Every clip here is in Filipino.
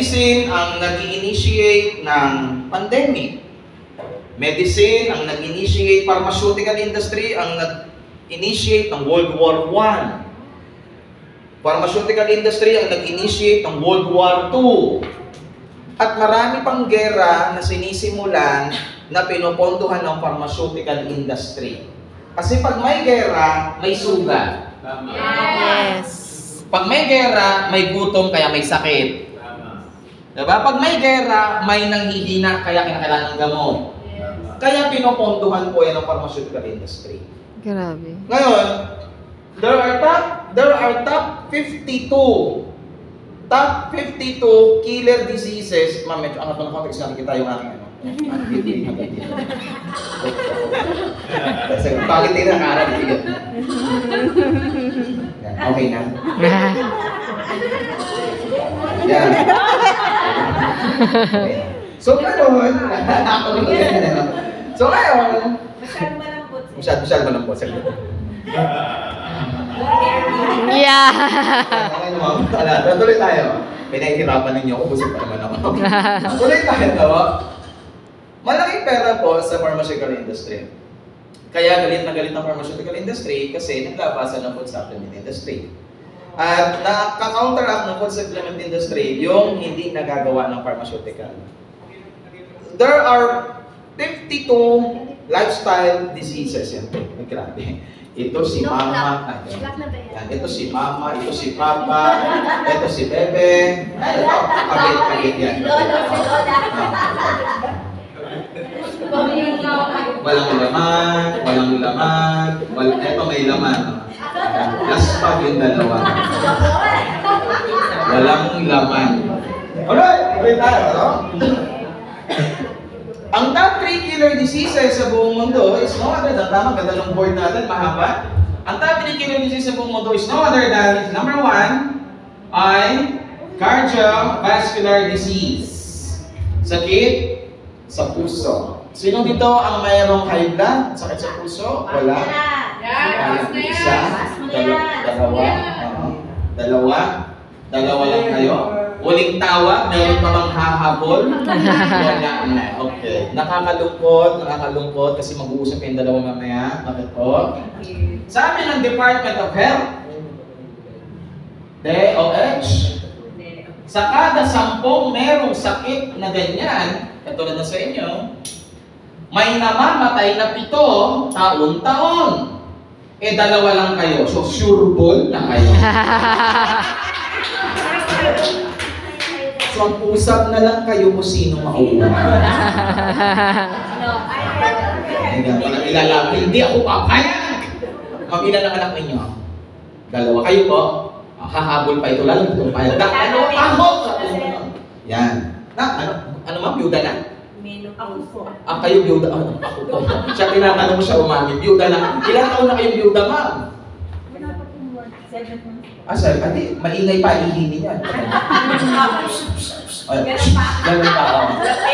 Medicine ang nag-initiate ng pandemic. Medicine ang nag-initiate, pharmaceutical industry ang nag-initiate ng World War I. Pharmaceutical industry ang nag-initiate ng World War II. At marami pang gera na sinisimulan na pinupondohan ng pharmaceutical industry. Kasi pag may gera, may sugat. Yes. Pag may gera, may gutom kaya may sakit. Diba? Pag may gera, may nanghihina kaya kinakailangan ng gamot. Kaya pinupondohan po yan ng pharmaceutical industry. Grabe. Ngayon, there are top 52 killer diseases. Ma'am, medyo angat na context natin kita yung aking ano. Kasi bakit din ang araw dito? Okay na. Yan. So ngayon, masyado malambot. Yeah. Tuloy tayo. Pinahihirapan ninyo ako, busog pa naman ako. Tuloy tayo. Malaking pera po sa pharmaceutical industry. Kaya galit na galit ng pharmaceutical industry kasi naglabasan ng food supplement industry. At nakaka-counteract ng food supplement industry yung hindi nagagawa ng pharmaceutical. There are 52 lifestyle diseases yan. Grabe. Ito si mama, ito si mama, ito si papa, ito si bebe. Ay, ito, pagit yan. Walang laman, ito may laman. Laspag yung dalawa. Walang laman. Alright, ulit tayo, no? Ang top 3 killer diseases sa buong mundo is no other than, tama, ganda ng board natin, mahaba. Ang top 3 killer diseases sa buong mundo is no other than, number 1 ay cardiovascular disease. Sakit sa puso. Sino dito ang mayroong high blood? Sakit sa puso? Wala? Isa? Dalawa lang kayo? Uling tawag, meron pa bang hahabol? Wala na. Okay. Nakakalungkot kasi mag-uusap yung dalawa mamaya. Bakit po? Sabi ng Department of Health, DOH, sa kada 10 merong sakit na ganyan, katulad na sa inyo, may namamatay na 7 taon-taon. Eh, 2 lang kayo. So, sure ball na kayo. So, ang usap na lang kayo kung sino mauuna. Hindi ako papayag. Mag-ilan ang anak ninyo? 2 kayo po. Hahabol pa ito lalo. Ito pa. Yan. Ano ma'am? Byuda na? Kayo byuda. Ako po. Siya tinatanong mo siya umami. Byuda na. Ilang taon na kayong byuda, ma'am? 7 months. Sir, ati, maingay pa, ihini yan. Ganun pa,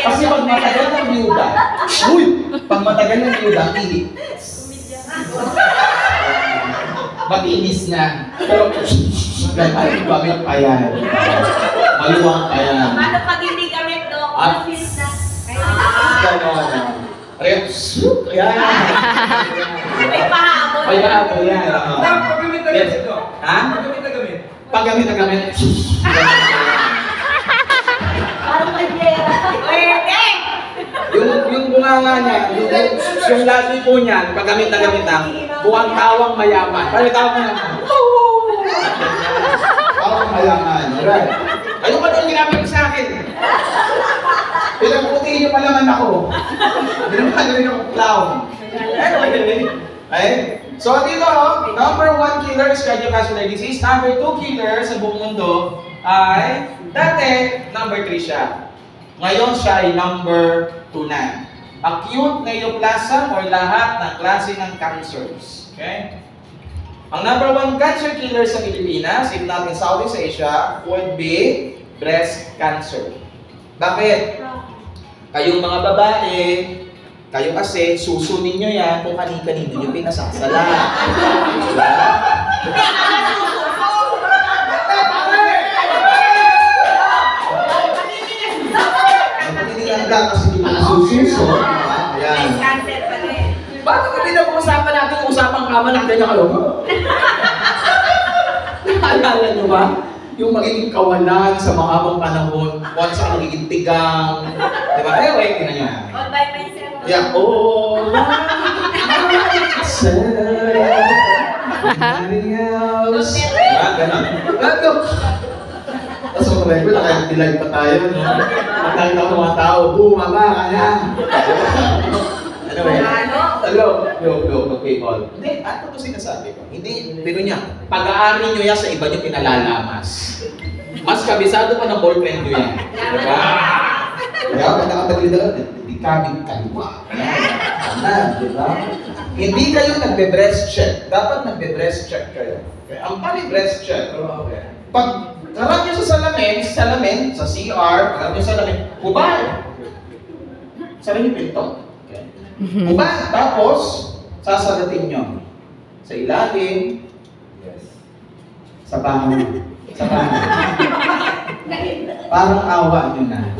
Kasi pag matagal ng byuda, pag matagal ng byuda, hindi. Mag-inis na. Pero, ay, gamit pa yan. Maluwang pa yan. Paano pag hindi gamit, Dok? Confused na. Ganon. Yan. May pahabol. May pahabol yan. Paggamit na gamit ito. Ha? Paggamit na gamit. Paggamit na gamit. Parang may pera. Yung bunganga niya, yung labi po niyan, paggamit na gamit na, buwang tawang mayaman. Parang tawang mayaman. Tawang mayaman. Alright. Ano ba itong ginamit sa akin? Pinagputihin niyo pa naman ako. Pinagputihin ako clown. So dito, number 1 killer is cardiovascular disease. Number 2 killer sa buong mundo ay, dati, number 3 siya. Ngayon siya ay number 2 na. Acute neoplasm or lahat ng klase ng cancers. Okay? Ang number 1 cancer killer sa Pilipinas, if not in Southeast Asia, would be breast cancer. Bakit? Kayong mga babae, kayo kasi, susunin nyo yan kung kanino nyo pinasasala. Diba? tama ng ganyan kayo. Naalala nyo ba? Yung magiging kawalan sa mahabang panahon, once ang magiging tigang. Diba? Anyway, tingnan nyo. All by myself. Yeah, oh, ganun. Tapos kung record, nakalilag pa tayo, no? Nakita ko mga tao, bumaba ka na! Anyway, look, people. Hindi, ano ito sinasabi ko? Hindi, pero niya, pag-aari nyo yan sa iba nyo pinalalamas. Mas kabisado pa ng boyfriend nyo yan. Diba? Kaya, pag nakapaglida ka, hindi kabing kaliwa. Yan, diba? Hindi kayo nagbe-breast check. Dapat nagbe-breast check kayo. Okay? Ang pali-breast check, pag harap nyo sa salamin, sa CR, harap nyo sa salamin, hubad. Salamin pinto. Okay. Hubad. Tapos, sasalatin nyo. Sa ilalim, sa bahay. Sa bahay. Parang awa nyo na.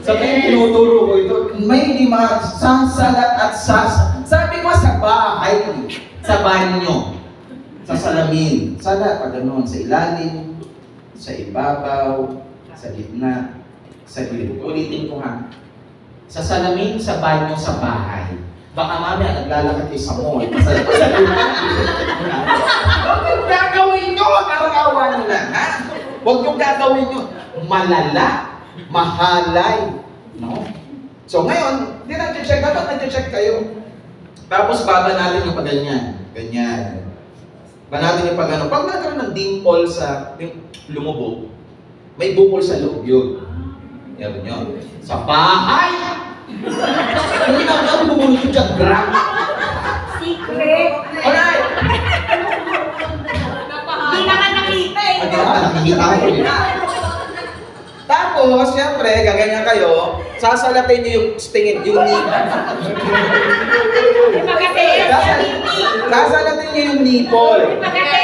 Sabihin, tinuturo ko ito, may lima, sasalat at sabi ko sa bahay, sa banyo, sa salamin, salat, pag gano'n, sa ilalim, sa ibabaw, sa gitna, sa gilid. Ulitin ko ha. Sa salamin, sa banyo, sa bahay. Baka mamaya naglalakad kayo sa mall. Huwag yung gagawin nyo! Parang awa nyo na, ha? Huwag yung gagawin nyo. Malala, mahalay. No? So ngayon, hindi nag-check. Dapat nag-check kayo. Tapos baba natin yung pag-ganyan. Ganyan. Banatin yung pag-ano. Pag nagkaroon ng dimple sa yung lumubog, may bukol sa loob yun. Yan yun. Sa bahay! Hindi na ako bumulot yung dyan, gram. Secret. Alright! Hindi na nga nakita eh. Nakikita ko yun. Tapos, siyempre, gaganyan kayo, sasalatin niyo yung stingin, yung sasalatin niyo yung nipple.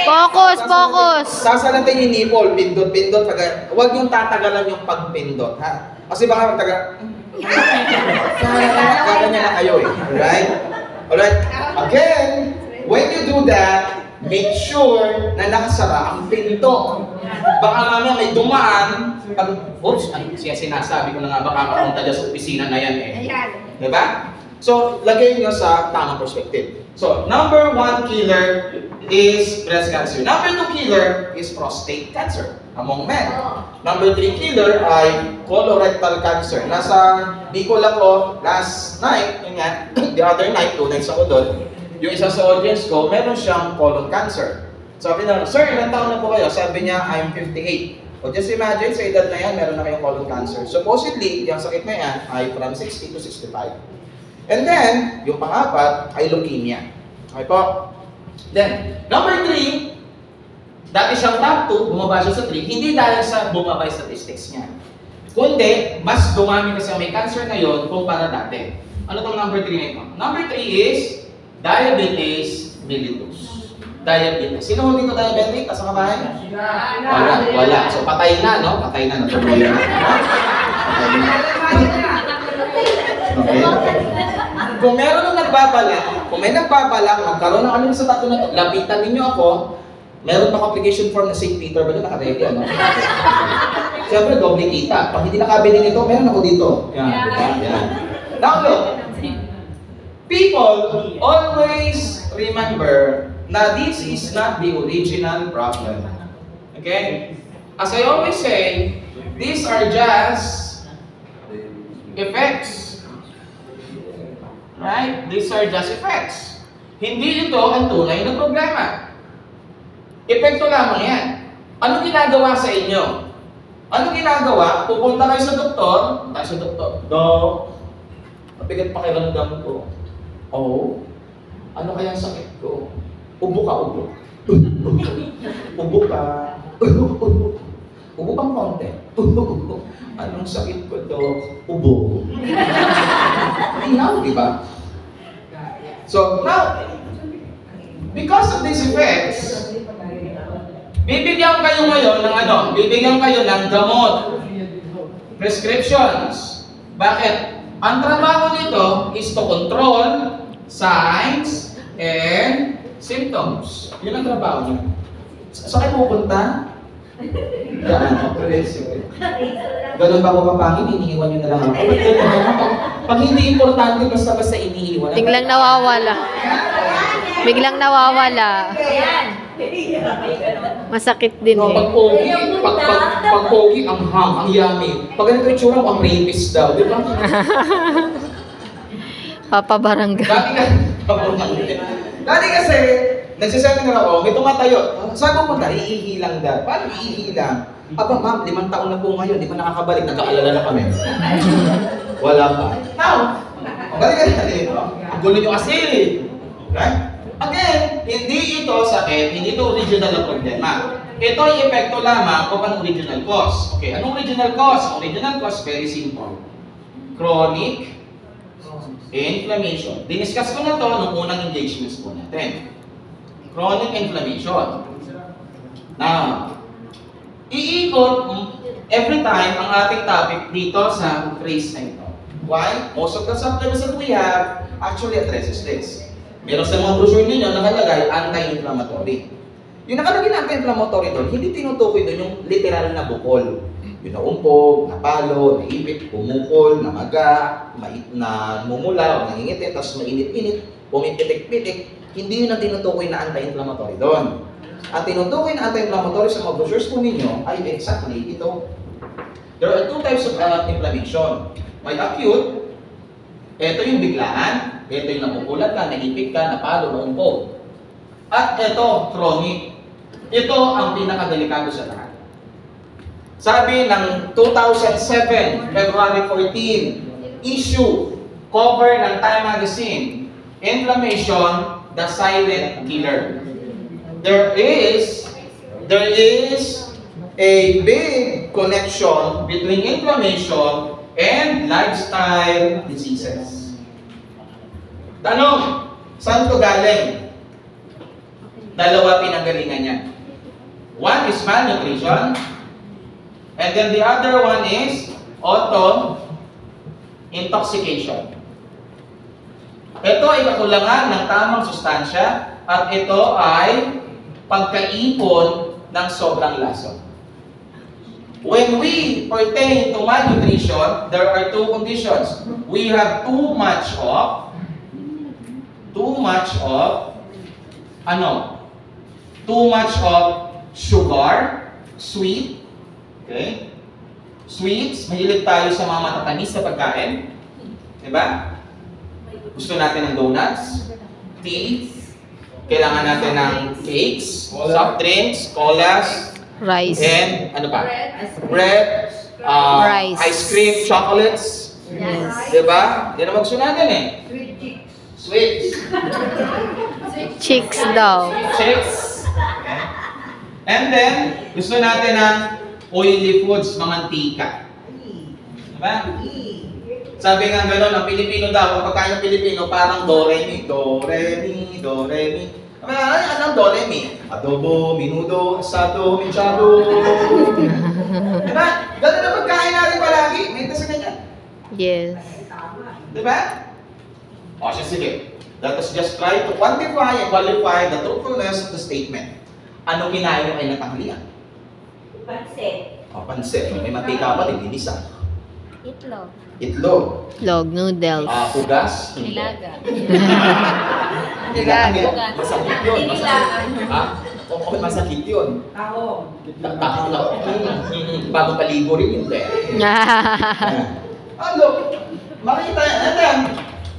Focus, focus. Sasalatin yung nipple, pindot-pindot. Huwag yung tatagalan yung pagpindot, ha? Kasi baka magtagal. Gaganyan na kayo eh. Alright? Alright? Again, when you do that, make sure na nakasara ang pinto. Baka mamaya may dumaan. Oops, siya sinasabi ko na nga, baka mapunta dyan sa opisina na yan eh. Diba? So, lagay nyo sa tamang perspective. So, number 1 killer is breast cancer. Number 2 killer is prostate cancer among men. Number 3 killer ay colorectal cancer. Nasa Bicol ako last night, yun nga, the other night, 2 nights ako doon, yung isa sa audience ko, meron siyang colon cancer. Sabi na, sir, ilang taon na po kayo? Sabi niya, I'm 58. So just imagine, sa edad na yan, meron na kayong colon cancer. Supposedly, yung sakit na yan ay from 60 to 65. And then, yung pang-apat ay leukemia. Okay po? Then, number 3, dati siyang top 2, bumaba siya sa 3, hindi dahil sa bumaba yung statistics niya. Kundi, mas dumami kasi may cancer ngayon kumpara dati. Ano tong number 3 na ito? Number 3 is diabetes mellitus. Diabetes. Sino mo dito diabetic? Sa kabahay? Wala. So patay na, no? Patay na. Natuloy na. Patay na. Okay? Kung meron nung nagbabalak, kung may nagbabalak, magkaroon ng ano sa tatlo na ito, lapitan ninyo ako, meron pa application form na St. Peter, ba ito naka-ready, ano? Siyempre, doble kita. Pag hindi nakabili nito, meron ako dito. Yan, diba? Yan. Now look, people always remember na this is not the original problem. Okay? As I always say, these are just effects. Right? These are just effects. Hindi ito ang tunay na problema. Epekto lamang yan. Ano ginagawa sa inyo? Ano ginagawa? Pupunta kayo sa doktor. Tayo sa doktor. Dok, mabigat pakiramdam ko. Oh, ano kaya ang sakit ko? Ubo ka, ubo. Ubo ka. Ubo pang konti. Anong sakit ko, Dok? Ubo. Ayaw, di ba? So, now, because of these effects, bibigyan kayo ngayon ng ano? Bibigyan kayo ng gamot. Prescriptions. Bakit? Ang trabaho nito is to control signs and symptoms. Yun ang trabaho niyo. Saan kayo pupunta? Gaano? Ganun ba ako kapangin? Iniiwan niyo na lang ako. Ba't ganun? Pag hindi importante, basta-basta iniiwan. Biglang nawawala. Biglang nawawala. Ayan. Masakit din No, eh. pag pogi, ang yummy. Pag ganito yung tsura mo, ang rapist daw, di ba? Papa Barangay. Dati kasi, nagsiseminar ako, may tumatayo. Saan pupunta? Iihi lang daw. Paano iihi lang? Aba ma'am, 5 taon na po ngayon, di ba nakakabalik? Nagkaalala na kami. Wala pa. Now, balik ka natin ito. Ang gulo nyo kasi. Okay? Again, hindi ito sakit, hindi ito original na problema. Ito ay epekto lamang kung ang original cause. Okay, anong original cause? Ang original cause, very simple. Chronic inflammation. Diniscuss ko na to nung unang engagements po natin. Chronic inflammation. Now, iikot every time ang ating topic dito sa phrase na ito. Why? Most of the supplements that we have actually addresses this. Meron sa mga brochure ninyo nakalagay anti-inflammatory. Yung nakalagay na anti-inflammatory doon, hindi tinutukoy doon yung literal na bukol. Yung naumpog, napalo, naipit, pumukol, namaga, na mumula, o nangingitit, tapos mainit-init, pumipitik-pitik. Hindi yun ang tinutukoy na anti-inflammatory doon. Ang tinutukoy na anti-inflammatory sa mga brochures po ninyo ay exactly ito. There are two types of inflammation. May acute, ito yung biglaan, ito yung napupulat ka, naipit ka, napalo, naumpog. At ito, chronic. Ito ang pinakadelikado sa lahat. Sabi ng 2007, February 14, issue, cover ng Time Magazine, Inflammation, the Silent Killer. There is a big connection between inflammation and lifestyle diseases. Tanong, saan ito galing? Dalawa pinanggalingan niya. One is malnutrition, and then the other one is auto-intoxication. Ito ay kakulangan ng tamang sustansya at ito ay pagkaipon ng sobrang lason. When we pertain to malnutrition, there are two conditions. We have too much of sugar, sweet, okay? Sweets, mahilig tayo sa mga matatamis sa pagkain. Diba? Gusto natin ng donuts, tea, kailangan natin ng cakes, soft drinks, colas, Rice. and ano pa? Bread, Rice. ice cream, chocolates. Yes. Diba? Yan ang gusto natin eh. Sweets. Chicks daw. Chicks. Okay. And then, gusto natin ng oily foods, mantika. Diba? Sabi nga gano'n, ang Pilipino daw, ang pagkain ng Pilipino, parang do-re-mi, do-re-mi, do-re-mi. Anong do-re-mi? Adobo, minudo, asado, minchado. Diba? Gano'n na pagkain natin palagi. May tasa na yan. Yes. Diba? O, sige. Let us just try to quantify and qualify the truthfulness of the statement. Ano kinain nyo ay natanghalian? Pansit. O, pansit. May mantika pa, dinisa. Itlog. Itlog. Log noodles. Hugas. Nilaga. Nilaga. Masakit yun. Nilaga. Ha? Okay, masakit yun. Tahong. Takot na. Bagong paligo rin yun. Look, makita natin.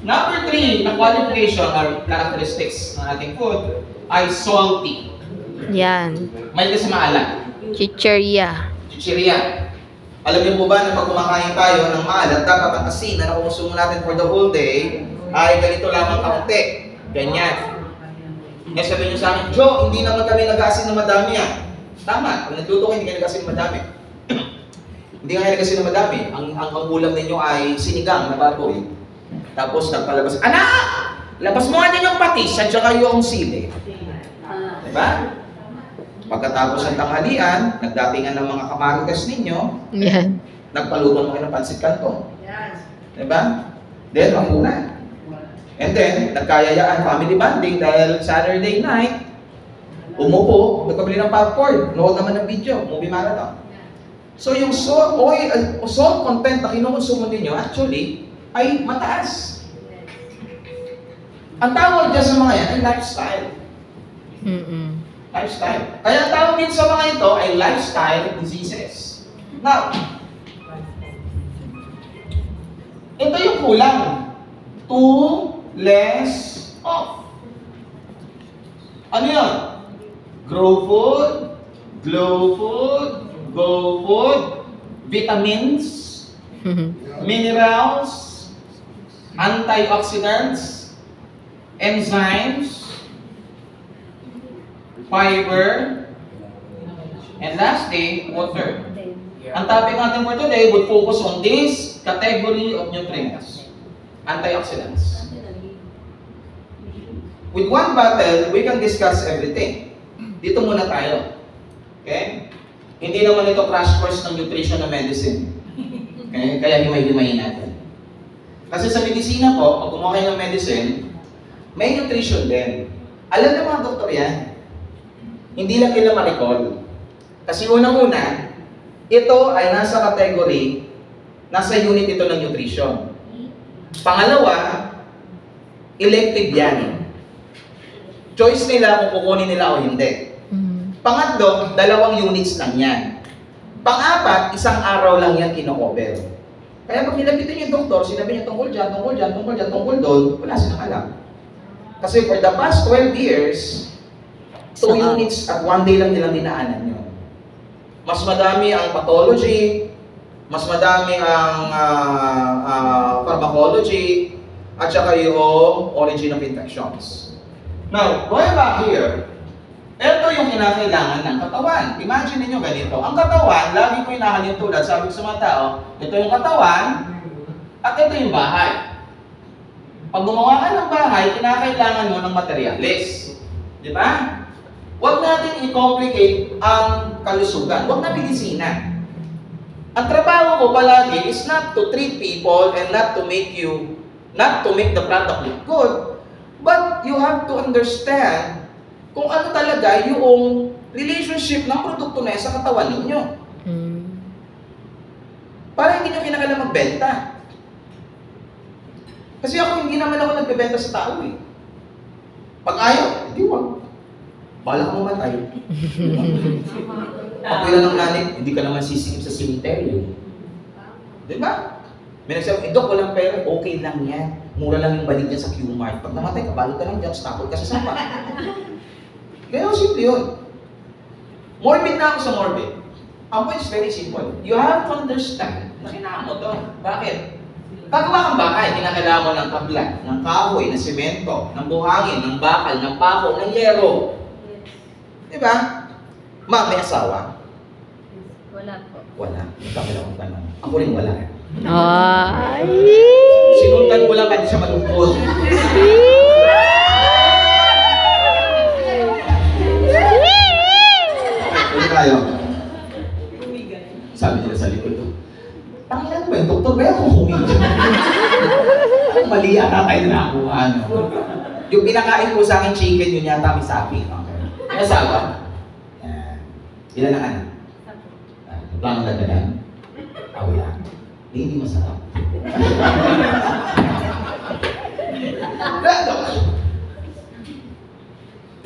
Number 3 na qualification or characteristics ng ating food ay salty. Yan. May kasi maalat. Chicheria. Chicheria. Alam niyo po ba na pag kumakain tayo ng maalat, dapat ang asin na nakukonsumo natin for the whole day ay ganito lamang kaunti. Ganyan. Ngayon sabihin niyo sa akin, Joe, hindi naman kami nag-asin ng madami ah. Tama, pag nagluto kayo, hindi kayo nag-asin ng madami. Hindi kayo nag-asin ng madami. Ang ulam ninyo ay sinigang na baboy. Tapos nagpalabas, anak! Labas mo nga din yung patis at saka yung sili. Diba? Pagkatapos ng tanghalian, nagdatingan ng mga kamarites ninyo, Yan. nagpaluto mo kayo ng pansit canton. Diba? Then, hapunan. And then, nagkayayaan, family bonding dahil Saturday night, umupo, nagpabili ng popcorn, nood naman ng video, movie marathon. So yung salt content na kinukonsumo ninyo actually ay mataas. Ang tawag dyan sa mga yan ay lifestyle. Lifestyle. Kaya ang tawag din sa mga ito ay lifestyle diseases. Now, ito yung kulang. Too less of. Ano yun? Grow food, glow food, go food, vitamins, minerals, antioxidants, enzymes, fiber, and lastly, water. Ang topic natin for today would focus on this category of nutrients, antioxidants. With one bottle, we can discuss everything. Dito muna tayo. Okay? Hindi naman ito crash course ng nutrition na medicine. Okay? Kaya himay-himayin natin. Kasi sa medisina po, pag kumuha kayo ng medicine, may nutrition din. Alam ng mga doktor yan. Hindi lang nila ma-recall. Kasi unang-una, ito ay nasa category, nasa unit ito ng nutrition. Pangalawa, elective yan. Choice nila kung kukunin nila o hindi. Pangatlo, 2 units lang yan. Pang-apat, 1 araw lang yan kino-cover. Kaya pag nilapitin yung doktor, sinabi niya tungkol dyan, tungkol dyan, tungkol dyan, tungkol doon, wala silang alam. Kasi for the past 12 years, 2 units at 1 day lang nilang dinaanan yun. Mas madami ang pathology, mas madami ang pharmacology, at saka yung origin of infections. Now, going back here, ito yung kinakailangan ng katawan. Imagine niyo ganito. Ang katawan, lagi ko hinahalin tulad, sabi ko sa mga tao, ito yung katawan, at ito yung bahay. Pag gumawa ka ng bahay, kinakailangan mo ng materialis. Di ba? Huwag natin i-complicate ang kalusugan. Huwag na medisina. Ang trabaho ko palagi is not to treat people and not to make the product look good, but you have to understand kung ano talaga yung relationship ng produkto na yan sa katawan ninyo. Para hindi nyo kinakailangan magbenta. Kasi hindi naman ako nagbebenta sa tao eh. Pag ayaw, hindi wag. Bala ka mamatay. Pag wala ng nanay, hindi ka naman sisingip sa cemetery. Diba? May nagsabi, Dok, walang pera, okay lang yan. Mura lang yung balik niya sa Q-Mart. Pag namatay ka, balot ka lang dyan, stapol ka sa sapa. Kaya simple yun. Morbid na ako sa morbid. Ang point is very simple. You have to understand na kailangan mo to. Bakit? Gagawa kang bahay, kinakailangan mo ng kablan, ng kahoy, ng semento, ng buhangin, ng bakal, ng pako, ng yero. Diba? Ma, may asawa? Wala po. Wala. Kami lang ang tanong. Ako rin wala. Ay! Sinundan ko lang kasi siya malungkot. Pwede tayo. Sabi nila sa likod ko, Tangilan ba yung doktor? Kaya kung humigil. Mali ata tayo na ako. Yung pinakain ko sa akin chicken, yun yata may sapi. Okay. May asawa? Ilan ang anak? Plano na ganyan? Wala. Hindi masarap.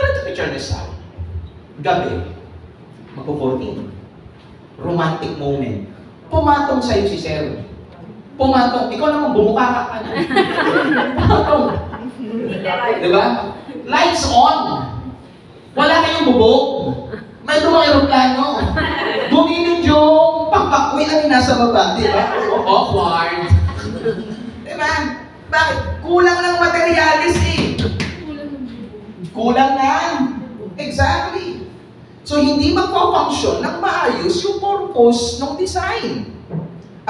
Try to picture this out. Gabi, magpo-14. Romantic moment. Pumatong sa'yo si Sir. Pumatong. Ikaw naman, bumukaka ka na. Pumatong. Diba? Lights on. Wala kayong bubog. May dumang aeroplano. Bumilin yung pakpak. Uy, ano yung nasa baba? Diba? Awkward. Diba? Bakit? Kulang ng materialis eh. Kulang na. Exactly. So, hindi magpa-function ng maayos yung purpose ng design.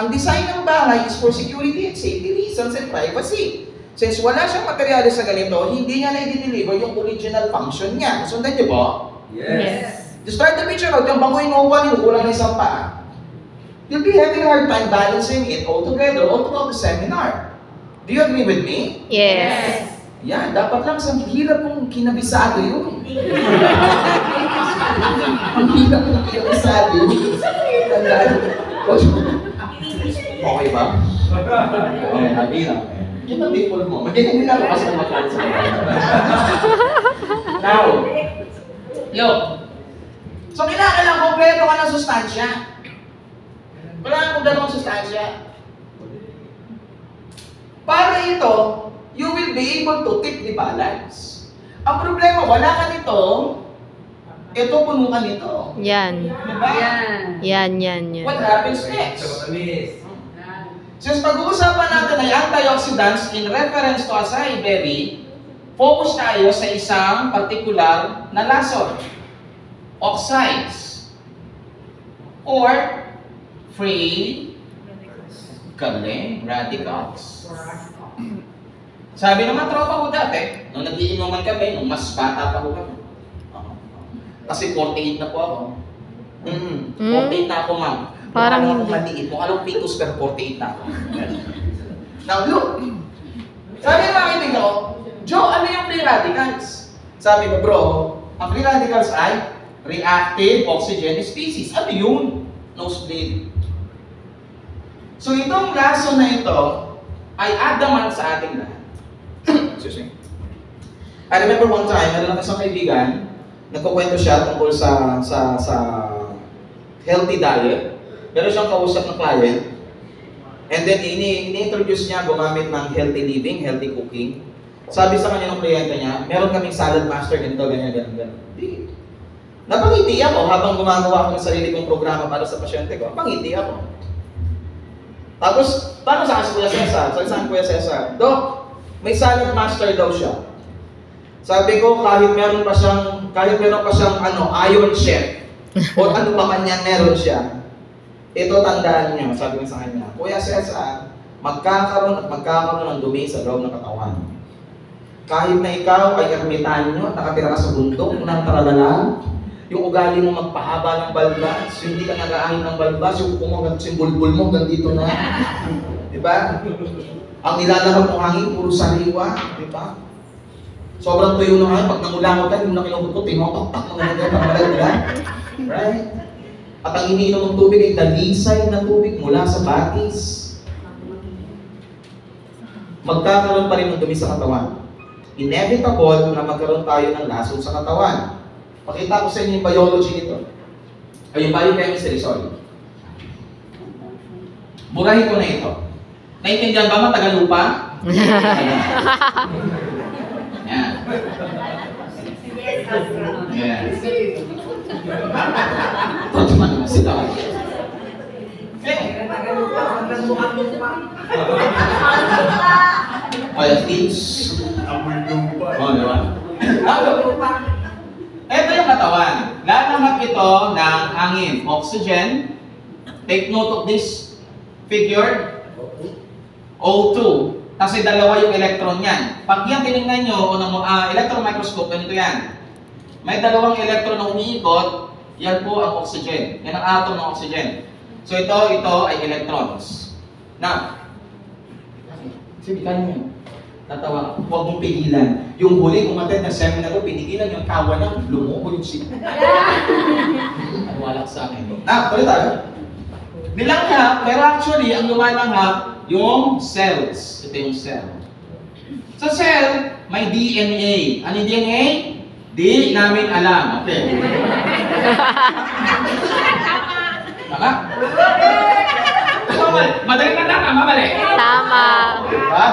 Ang design ng bahay is for security and safety reasons and privacy. Since wala siyang materialis na ganito, hindi niya na i-deliver yung original function niya. Sundan niyo po? Yes. Just try to picture out yung bago inuupan yung kulang ng isang paa. You'll be having a hard time balancing it all together all throughout the seminar. Do you agree with me? Yes. Yan, dapat lang sa hirap mong kinabisado yun. Ang hirap mong kinabisado yun. Tandaan. Okay ba? Okay, happy na. Kita people mo. Magiging nilalakas na makalit sa mga. Now, yo. So, kailangan kompleto ka ng sustansya. Kailangan kompleto ng sustansya. Para ito, you will be able to tip the balance. Ang problema, wala ka nito, ito puno ka nito. Yan. Diba? Yan. What happens next? Since pag-uusapan natin ay antioxidants in reference to acai berry, focus tayo sa isang particular na lason. Oxides. Or free radicals. Sabi ng mga tropa ko dati, nung nag-iinuman kami, nung mas bata pa ko kami. Kasi 48 na po ako. 48 na ako, ma'am. Parang mukha hindi. maliit. Mukha lang pitos pero 48 na ako. Now look. Sabi ng mga kaibigan ko, Joe, ano yung free radicals? Sabi ko, bro, ang free radicals ay reactive oxygen species. Ano yun? Nosebleed. So itong lason na ito ay adamant sa ating lahat. Excuse me. I remember one time, meron lang isang kaibigan, nagkukwento siya tungkol sa healthy diet. Meron siyang kausap ng client. And then, ini-introduce niya gumamit ng healthy living, healthy cooking. Sabi sa kanya ng kliyente niya, meron kaming salad master, ganito, ganyan. Di. Napangiti ako habang gumagawa ako ng sarili kong programa para sa pasyente ko. Napangiti ako. Tapos, paano sa akin si Kuya Cesar? Sabi sa Kuya Cesar, Doc, may salad master daw siya. Sabi ko, kahit meron pa siyang iron chef, o ano pa man yan meron siya, ito tandaan niyo, sabi ko sa kanya, Kuya Cesar, magkakaroon ng dumi sa loob ng katawan. Kahit na ikaw ay ermitanyo at nakatira ka sa bundok ng Taralala, yung ugali mo magpahaba ng balbas, hindi ka nag-aahit ng balbas, yung bulbul mo dito na. Diba? Ang nilalakad ng hangin, puro sariwa. Diba? Sobrang tuyo ng hangin, pag nangulangot ka, yung nakinukutot, tinotok-tak mo na para malagyan. Right? At ang iniinom ng tubig ay dalisay na tubig mula sa batis. Magkakaroon pa rin ng dumi sa katawan. Inevitable na magkaroon tayo ng lason sa katawan. Pakita ko sa inyo yung biology nito. Ay, yung biochemistry, sorry. Burahin ko na ito. Naintindihan ba matagal lupa? Yan. Yan. Ito naman sila. O, at least. O, diba? Ito yung katawan. Lalahat ito ng hangin, oxygen. Take note of this figure. O2. Kasi dalawa yung electron yan. Pag yan tinignan nyo, electron microscope, ganito yan. May dalawang electron na umiikot, yan po ang oxygen. Yan ang atom ng oxygen. So ito ay electrons. Now, sige, kaya nyo. Tatawa, huwag mong pigilan. Yung huli, umattend na seminar ko, pinigilan yung tawa niya, lumuko yung siya. Walak sa akin. Tuloy tayo. Nilanghap, pero actually, ang lumalanghap, yung cells. Ito yung cell. Sa cell, may DNA. Ano yung DNA? Di namin alam. Okay. Tama? Madali na lang, mali. Tama.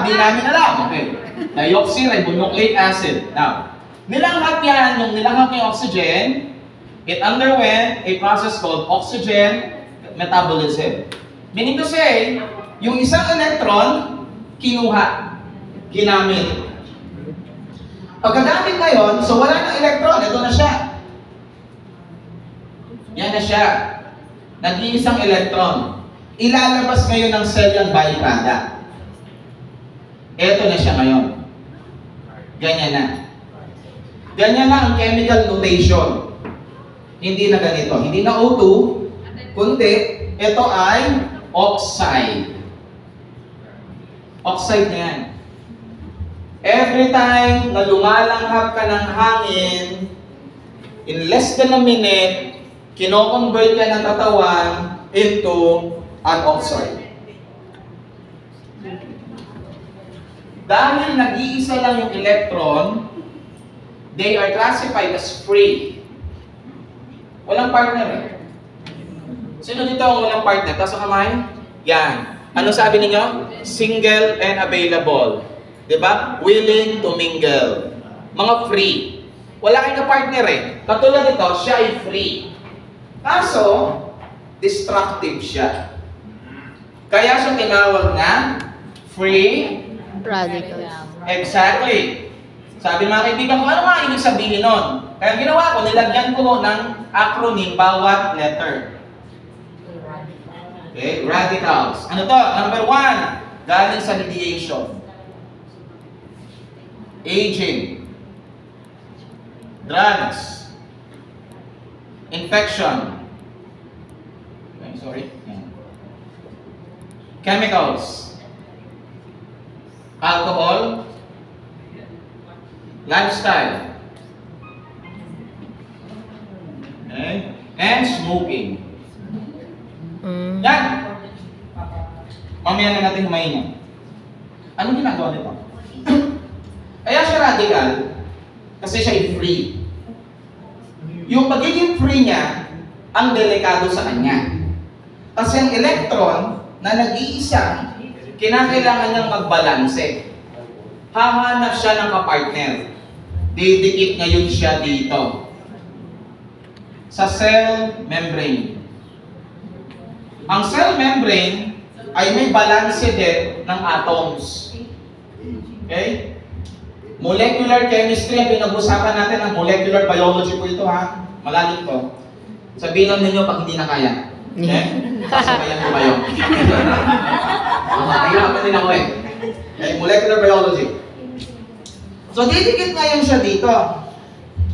Di namin alam. Okay. Deoxyribonucleic acid. Now, nilanghap yan, yung nilanghap yung oxygen, it underwent a process called oxygen metabolism. Meaning to say, yung isang electron, kinuha, ginamit. Pagkagamit ngayon, so wala ng electron, ito na siya. Yan na siya. Nag-iisang electron. Ilalabas ngayon ng cell yung byproduct. Ito na siya ngayon. Ganyan na. Ganyan na ang chemical notation. Hindi na ganito. Hindi na O2, kundi ito ay oxide. Oxide na yan. Every time na lumalanghap ka ng hangin, in less than a minute, kino-convert ka ng katawan into an oxide. Dahil nag-iisa lang yung electron, they are classified as free. Walang partner eh. Sino dito ang walang partner? Taas ang kamay? Yan. Ano sabi ninyo? Single and available. Diba? Willing to mingle. Mga free. Wala kayong partner eh. Katulad nito, siya ay free. Kaso, destructive siya. Kaya siya tinawag na free Radicals. exactly. Sabi ng mga kaibigan ko, ano nga ibig sabihin nun? Kaya ginawa ko, nilagyan ko ng acronym bawat letter. Okay, radicals. Ano to? Number 1, galing sa radiation. Aging. Drugs. Infection. Okay, sorry. Chemicals. Alcohol. Lifestyle. Okay? And smoking. Yan! Mamaya na natin humayin yan. Anong ginagawa nito? Kaya siya radical kasi siya ay free. Yung pagiging free niya, ang delikado sa kanya. Kasi ang electron na nag-iisa, kinakailangan niyang magbalanse. Hahanap siya ng kapartner. Didikit ngayon siya dito. Sa cell membrane. Ang cell membrane ay may balanse din ng atoms. Okay? Molecular chemistry ang pinag-usapan natin, ang molecular biology po ito ha. Malalim to. Sabihin lang ninyo pag hindi na kaya. Okay? Sasabayan ko kayo. Mahirapan din ako eh. Okay? Molecular biology. So, didikit ngayon siya dito.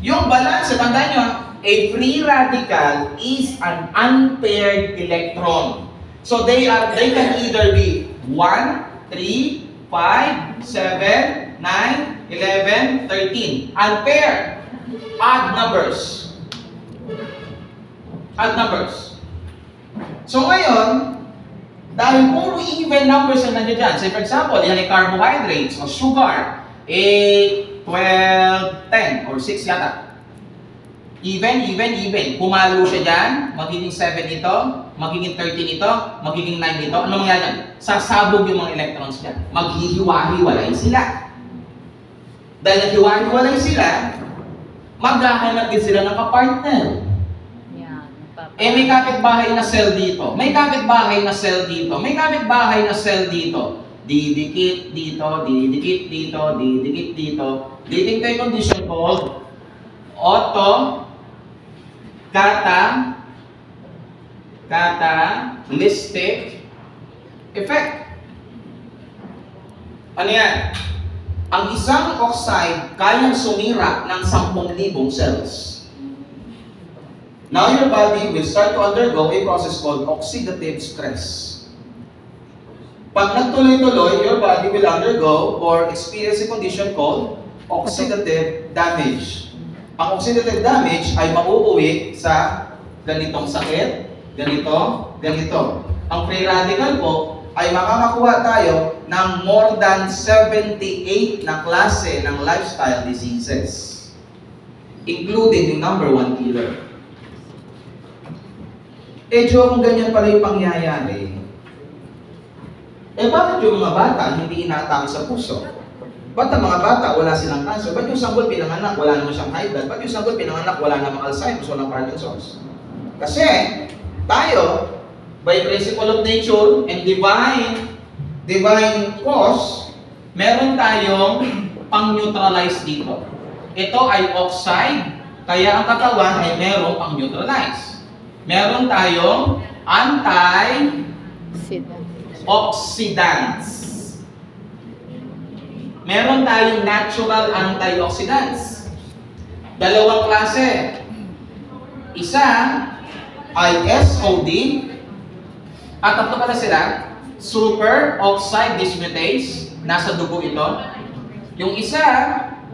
Yung balance, tandaan nyo, a free radical is an unpaired electron. So, they can either be 1, 3, 5, 7, 9, 11, 13. Unpaired. Odd numbers. Odd numbers. So, ngayon, dahil puro even numbers ang nandiyan dyan. Say, for example, yan ay carbohydrates o sugar. 8, 12, 10, or 6 yata. Even. Pumalo siya dyan, magiging 7 ito, magiging 13 ito, magiging 9 ito. Ano mangyayari? Sasabog yung mga electrons dyan. Maghihiwa-hiwalay sila. Dahil naghiwa-hiwalay sila, maghahanap din sila ng kapartner. May kapitbahay na cell dito. May kapitbahay na cell dito. May kapitbahay na cell dito. Didikit dito, didikit dito, didikit dito. Leading to a condition called catalytic effect. Ano yan? Ang isang oxide kayang sumira ng 10,000 cells. Now your body will start to undergo a process called oxidative stress. Pag nagtuloy-tuloy, your body will undergo or experience a condition called oxidative damage. Ang oxidative damage ay mauuwi sa ganitong sakit, ganito, ganito. Ang free radical po ay makakakuha tayo ng more than 78 na klase ng lifestyle diseases, including yung number 1 killer. Joe, kung ganyan pala yung pangyayari, bakit yung mga bata hindi inaatake sa puso? Ba't ang mga bata wala silang cancer? Ba't yung sanggol pinanganak wala naman siyang high blood? Ba't yung sanggol pinanganak wala namang Alzheimer's o ng Parkinson's? Kasi tayo, by principle of nature and divine cause, meron tayong pang-neutralize dito. Ito ay oxide, kaya ang katawan ay merong pang-neutralize. Meron tayong antioxidants. Meron tayong natural antioxidants. Dalawang klase. Isa ay SOD at tatlo pala sila, super oxide dismutase, nasa dugo ito. Yung isa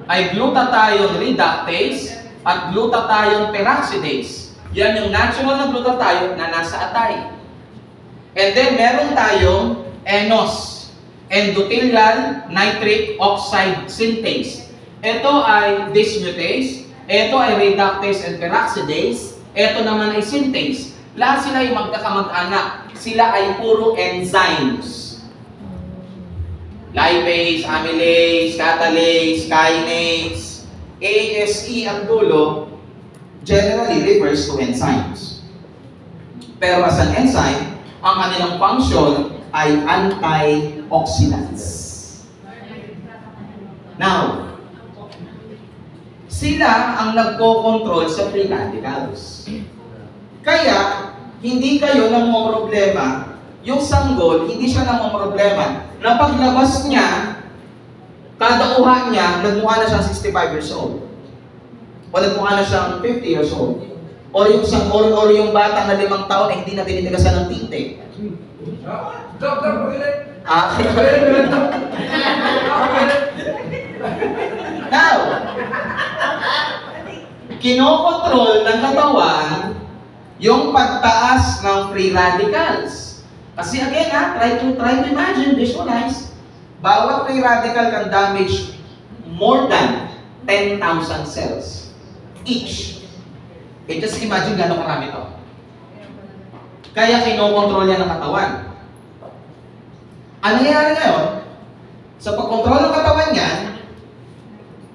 ay glutathione reductase at glutathione peroxidase. Yan yung natural na glutathione na nasa atay. And then meron tayong ENOS, endothelial nitric oxide synthase. Ito ay dismutase, ito ay reductase and peroxidase, ito naman ay synthase. Lahat sila ay magkakamag-anak. Sila ay puro enzymes. Lipase, amylase, catalase, kinase, ASE ang dulo, generally refers to enzymes. Pero as an enzyme, ang kanilang function ay antioxidants. Now, sila ang nagko-control sa free radicals. Kaya, hindi kayo namomroblema, yung sanggol, hindi siya namomroblema. Na paglabas niya, kada uha niya, nagmukha na siyang 65 years old. O nagmukha na siyang 50 years old. Or yung bata na 5 taon ay hindi na tinitigasan ng tinte. Doktor, pakilit. Now, kinokontrol ng katawan yung pagtaas ng free radicals. Kasi again, try to imagine, visualize. Bawat free radical can damage more than 10,000 cells each. Okay, just imagine gano'ng karami to. Kaya kinokontrol niya ng katawan. Ano nangyayari ngayon? Sa pagkontrol ng katawan niya,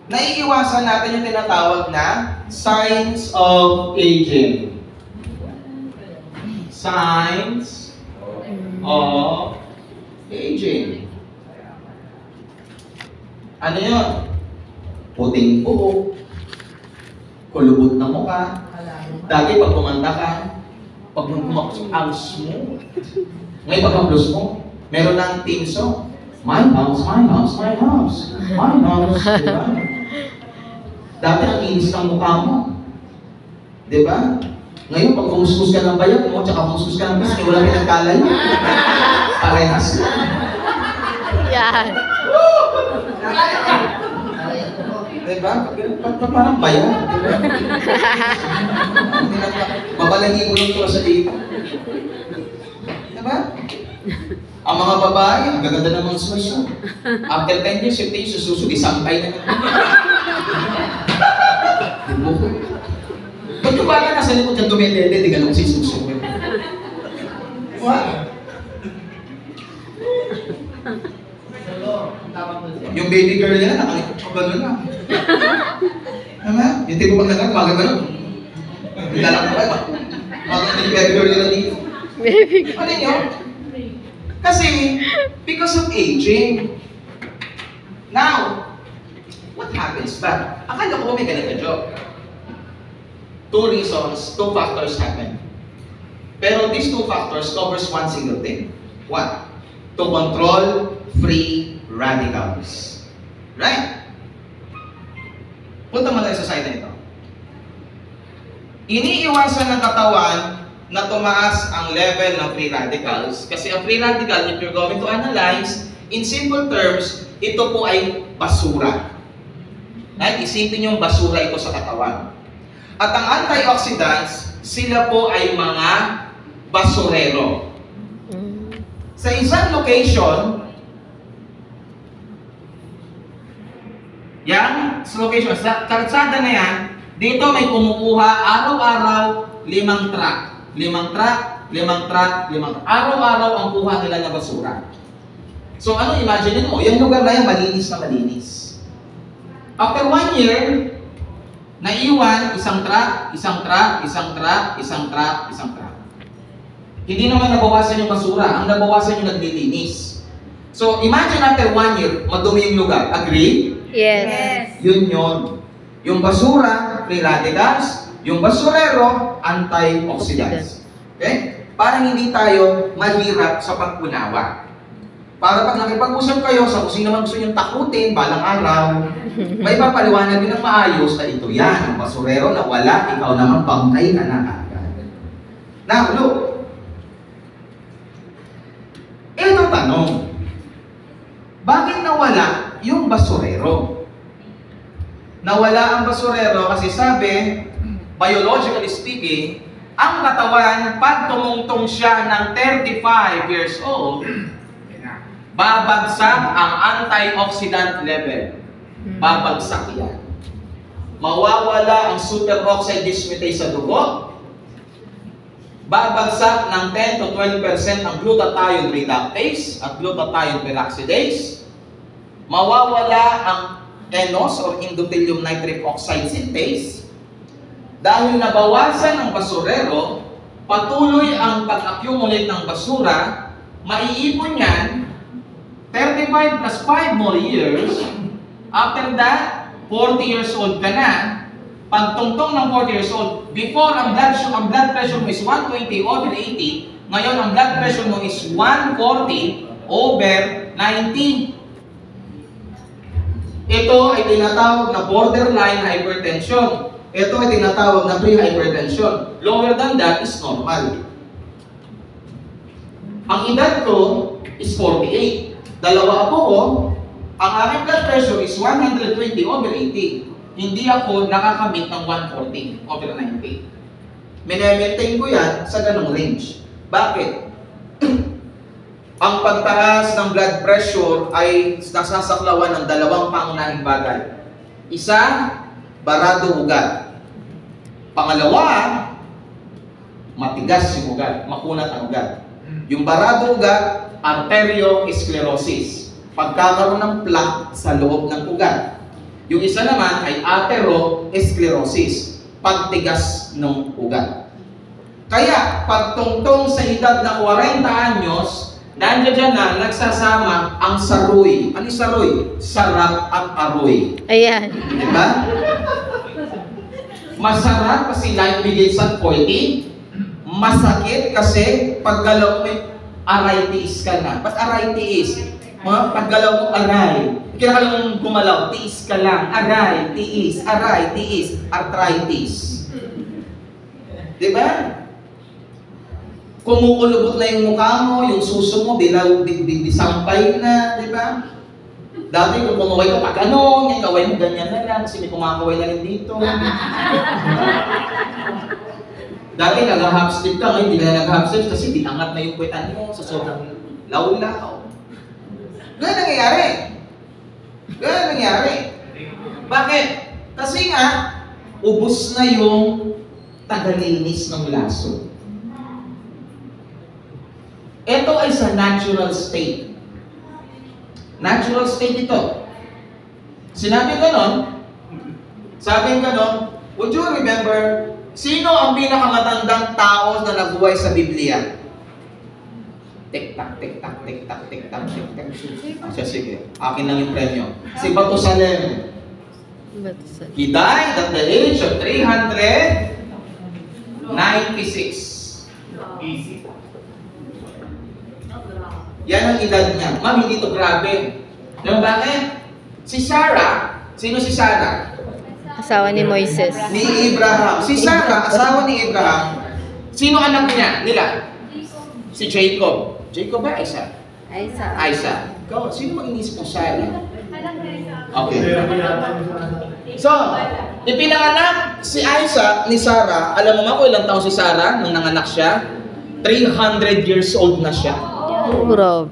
naiiwasan natin yung tinatawag na signs of aging. Signs of aging. Ano yun? Puting buhok, kulubot na mukha. Dati pag kumanta ka, pag kumakos, ang smooth. Ngayon pagkaplos mo, meron ng theme song. My house, my house, my house, my house. Diba? Dati ang kinis ng mukha mo. Diba? Ngayon, pag kumuskus ka ng bayat mo, tsaka kumuskus ka ng bisni, wala pinagkala yun. Parehas na. Yan. Diba? Parang bayat. Babalangin mo lang ito sa dito. Diba? Ang mga babae, ang gaganda ng mga suso. After 10 years, 15 years, sususog, isampay na naman. Dibuko. Pag yung bata nasa likod dyan tumilele, di ganun si suso. What? Yung baby girl nila, nakalikot pa gano'n na. Tama? Yung tipo pag nagkat, mga gano'n. Nilalak ko kayo. Mga baby girl nila dito. Baby. Ano yun? Kasi, because of aging. Now, what happens ba? Akala ko may ganito joke. 2 reasons, 2 factors happen. Pero these 2 factors covers one single thing. What? To control free radicals. Right? Punta mo tayo sa side na ito. Iniiwasan ng katawan na tumaas ang level ng free radicals. Kasi ang free radical, if you're going to analyze, in simple terms, ito po ay basura. Right? Isipin yung basura ito sa katawan. At ang antioxidants, sila po ay mga basurero. Sa isang location, sa kalsada na yan, dito may kumukuha araw-araw 5 truck. 5 truck. Araw-araw ang kuha nila na basura. So ano, imagine mo, yung lugar na yan, malinis na malinis. After 1 year, naiwan isang truck. Hindi naman nabawasan yung basura, ang nabawasan yung naglilinis. So imagine after 1 year, madumi yung lugar. Agree? Yes. Yun yun. Yung basura, free radicals. Yung basurero, antioxidants. Okay? Para hindi tayo mahirap sa pag-unawa. Para pag nakipag-usap kayo sa kung sino man gusto nyo takutin, balang araw, may papaliwanag din ng maayos na ito yan. Ang basurero na wala, ikaw naman bangkay ka na agad. Now, look. Ito tanong. Bakit nawala yung basurero. Nawala ang basurero kasi sabi, biologically speaking, ang katawan, pag tumungtong siya ng 35 years old, babagsak ang antioxidant level. Babagsak yan. Mawawala ang superoxide dismutase sa dugo. Babagsak ng 10 to 12% ang glutathione reductase at glutathione peroxidase. Mawawala ang enos or endothelium nitric oxide synthase. Dahil nabawasan ang basurero, patuloy ang pag-accumulate ng basura, maiipon yan, 35 plus 5 more years, after that, 40 years old ka na, pagtungtong ng 40 years old, before ang blood pressure mo is 120 over 80, ngayon ang blood pressure mo is 140 over 90. Ito ay tinatawag na borderline hypertension. Ito ay tinatawag na pre-hypertension. Lower than that is normal. Ang edad ko is 48. Dalawa ako, ang aking blood pressure is 120 over 80. Hindi ako nakakamit ng 140 over 90. Minemaintain ko yan sa ganong range. Bakit? Ang pagtaas ng blood pressure ay nasasaklawan ng dalawang pangunahing bagay. Isa, barado ugat. Pangalawa, matigas yung ugat, makunat ang ugat. Yung barado ugat, arteriosclerosis. Pagkakaroon ng plaque sa loob ng ugat. Yung isa naman ay atherosclerosis. Pagtigas ng ugat. Kaya, pagtungtong sa edad na 40 anyos, nandiyan na nagsasama ang saroy. Ano yung saroy? Sarap at aroy. Ayan. Diba? Masarap kasi life begins at 40. Masakit kasi paggalaw mo aray tiis ka na. Ba't aray tiis? Paggalaw mo aray. Kinakala mong gumalaw, tiis ka lang. Aray, tiis, arthritis. Diba? Kumukulubot na yung mukha mo, yung suso mo, bisampay na, diba? Dati kung kumaway ka pa ganon, yung kaway mo ganyan na lang, kasi may kumakaway na rin dito. Dati nag-half step ka, ngayon hindi na nag-half step kasi dinangat na yung kwetan mo sa sobrang laulaw. Ganun nangyayari. Bakit? Kasi nga, ubos na yung tagalinis ng laso. Ito ay sa natural state. Natural state ito. Sinabi ganon, sabi ganon, would you remember, sino ang pinakamatandang tao na nabuhay sa Biblia? Tik-tak, tik-tak, tik-tak, tik-tak, tik-tak. Sige, akin lang yung premyo. Si Batusalem. He died at the age of 396. Easy. Yan ang edad niya. Ma'am, hindi ito grabe. Alam bakit? Si Sarah, sino si Sarah? Asawa ni Moises. Ni Abraham. Si Sarah, asawa ni Abraham. Sino anak niya? Nila? Si Jacob. Jacob ba? Isa? Isa. Ikaw, sino ang inisip ng Sarah? Okay. So, ipinanganak si Isa ni Sarah. Alam mo ba kung ilang taon si Sarah nung nanganak siya? 300 years old na siya. Grabe.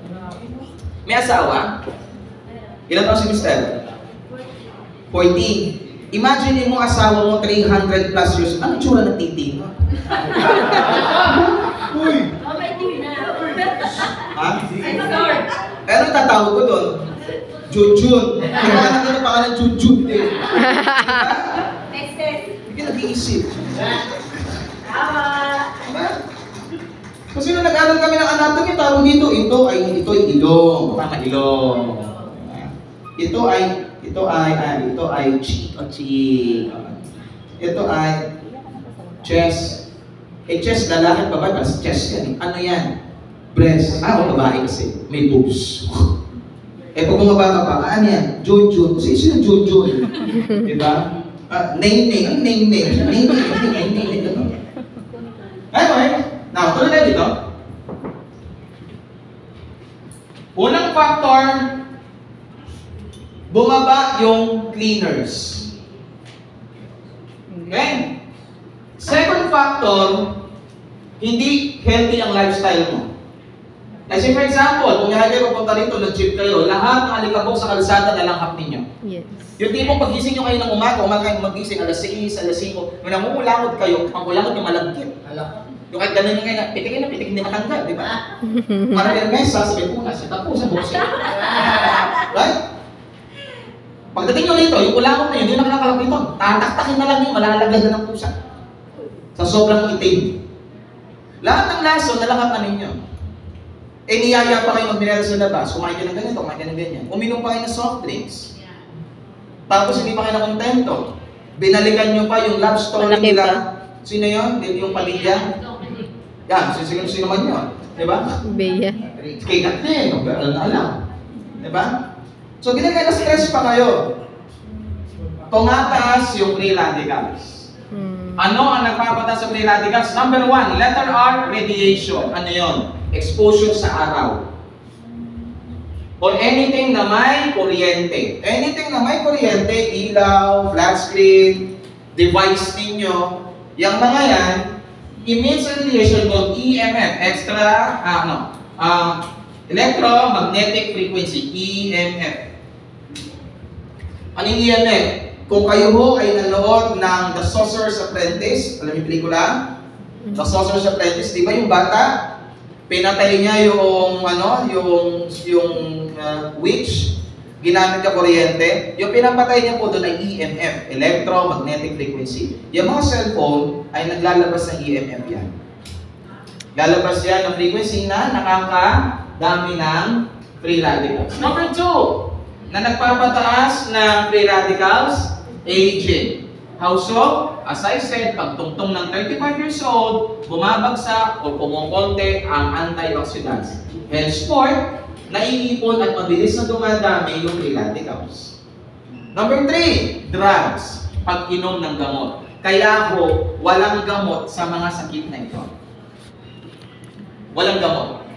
May asawa? Ilan taon si Mr.? 40. Imagine mo asawa mo 300 plus years. Anong tsura ng titi mo? Uy! Ha? Ano tatawag ko doon? Jujun. Kaya natin ang pangalan Jujun din. Hindi ka nag-iisip. Kasi nung nag-aral kami ng anatomy, tawag dito, ito ay ilong. Tama, ilong. Ito ay cheek. Ito ay chest. Chest, lalaki at babae, mas chest yan. Ano yan? Breast. O babae kasi. May boobs. Pag bumaba ka pa, ano yan? Jujun. Kasi ito yung Jujun. Diba? Name. Ano name? Name. Anyway, now, tuloy tayo dito. Unang factor, bumaba yung cleaners. Okay? Second factor, hindi healthy ang lifestyle mo. Kasi for example, kung kayo pupunta rito, nag-chip kayo, lahat ng alikabok sa kalsada nalanghap ninyo. Yes. Yung tipong pagising nyo kayo ng umaga kayo magising alas 6, alas 5, nung namumulakot kayo, ang kulakot yung malagkit. Yung kahit ganun yung ngayon, pitikin hindi matanggal, di ba? Para yung mesa, sabi ko, nasa tapusan, buksin. Right? Pagdating nyo rito, yung kulakot na yun, hindi na kinakalapiton. Tataktakin na lang yun, malalaglag na ng pusa. Sa sobrang itim. Lahat ng lason, nalanghap na ninyo. Eh, niyaya pa kayo magminera sa labas, kumain ka ng ganito, kumain ka ng ganyan. Uminom pa kayo ng soft drinks. Tapos hindi pa kayo nakontento. Binalikan nyo pa yung love story Malaki nila. pa. Sino yun? Yung pamilya? Yan, sino man yun. Diba? Bea. Kay Kathleen, na alam. Diba? So, binigay na stress pa kayo. Tumataas yung free radicals. Ano ang nagpapataas sa free radicals? Number 1, letter R, radiation. Ano yun? Exposure sa araw. Or anything na may kuryente. Anything na may kuryente, ilaw, flat screen, device ninyo, yung mga yan, emits radiation called EMF, electromagnetic frequency, EMF. Anong EMF? Kung kayo ho ay nanood ng The Sorcerer's Apprentice, alam niyo yung pelikula? The Sorcerer's Apprentice, di ba yung bata? Pinatay niya yung witch, ginamit ka kuryente. Yung pinapatay niya po doon ay EMF, electromagnetic frequency. Yung mga cellphone ay naglalabas ng EMF yan. Lalabas yan ng frequency na nakakadami ng free radicals. Number 2, na nagpapataas ng free radicals, aging. How so? As I said, pag tungtong ng 35 years old, bumabagsak o kumukonte ang antioxidants. Henceforth, naiipon at mabilis na dumadami yung free radicals. Number 3, drugs. Pag-inom ng gamot. Kaya ho, walang gamot sa mga sakit na ito. Walang gamot.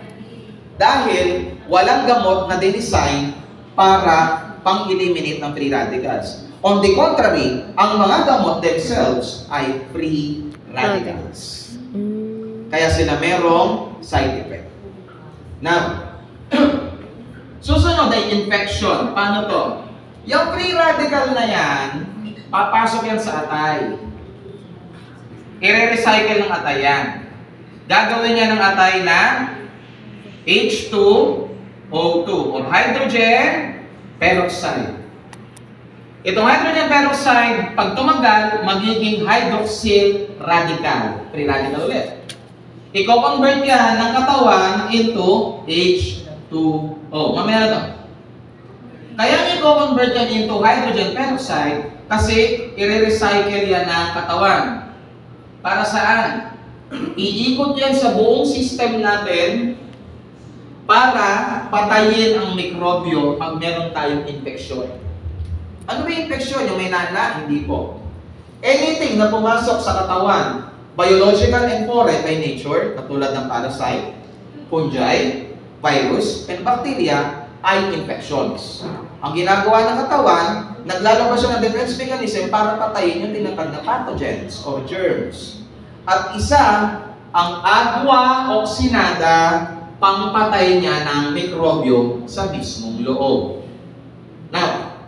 Dahil walang gamot na dinesign para pang-eliminate ng free radicals. On the contrary, ang mga gamot themselves ay free radicals. Kaya sila merong side effect. Now, susunod ay infection. Paano to? Yung free radical na yan, papasok yan sa atay. I-recycle ng atay yan. Gagawin niya ng atay na H2O2 or hydrogen peroxide. Itong hydrogen peroxide, pag tumagal, magiging hydroxyl radical. Free radical ulit. I-convert yan ng katawan into H2O. Mamaya na ito. Kaya i-convert yan into hydrogen peroxide kasi i-recycle yan ng katawan. Para saan? Iikot yan sa buong system natin para patayin ang mikrobyo pag meron tayong infeksyon. Ano ba yung infeksyon? Yung may nana? Hindi po. Anything na pumasok sa katawan, biological and foreign by nature, katulad ng parasite, fungi, virus, and bacteria, ay infections. Ang ginagawa ng katawan, naglalabas siya ng defense mechanism para patayin yung tinatag na pathogens or germs. At isa, ang agua oxinada, pangpatay niya ng mikrobyo sa mismong loob. Now,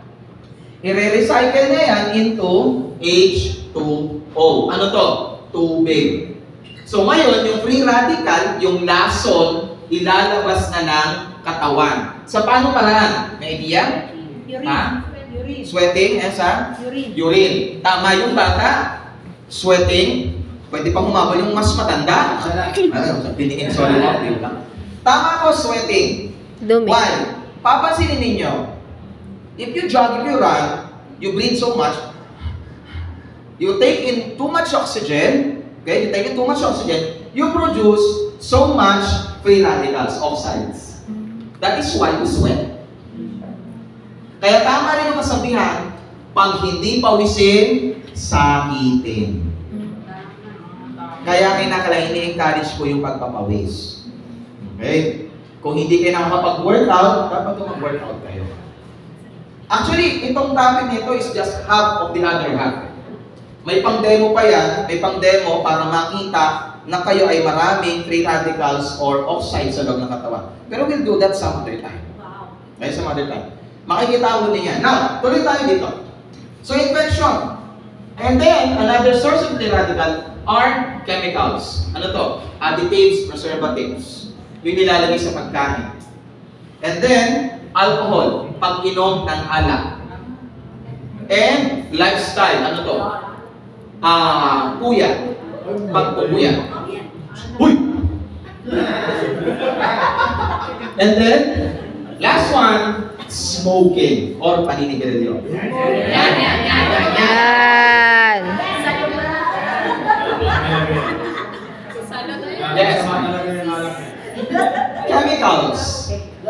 i-recycle niya yan into H2O. Ano to? Tubig. So ngayon, yung free radical, yung lason, ilalabas na ng katawan. Sa paano paraan? May idea? Urine. Ha? Urine. Sweating, sa? Urine. Urine. Tama yung bata. Sweating. Pwede pa humabol yung mas matanda. Piniin, sorry lang. Tama ko, sweating. Dumi. Why? Papansinin ninyo, if you jog, if you run, you breathe so much, you take in too much oxygen, okay? You take in too much oxygen, you produce so much free radicals, oxides. That is why you sweat. Kaya tama rin ang kasabihan, pag hindi pawisin, sakitin. Kaya kinakailangan ini-encourage ko yung pagpapawis. Okay? Kung hindi kayo nakakapag-workout, dapat mag-workout kayo. Actually, itong topic nito is just half of the other half. May pang-demo pa yan, may pang-demo para makita na kayo ay maraming free radicals or oxide sa loob ng katawan. Pero we'll do that some other time. Okay, some other time. Makikita mo din yan. Now, tuloy tayo dito. So, infection. And then, another source of free radical are chemicals. Ano to? Additives, preservatives. Yung nilalagay sa pagkain. And then, alcohol. Pag-inom ng alak. And lifestyle. Ano to? Puya. Pagpupuya. Uy! And then, last one, smoking or paninigarilyo. Yan. Yes. Chemicals.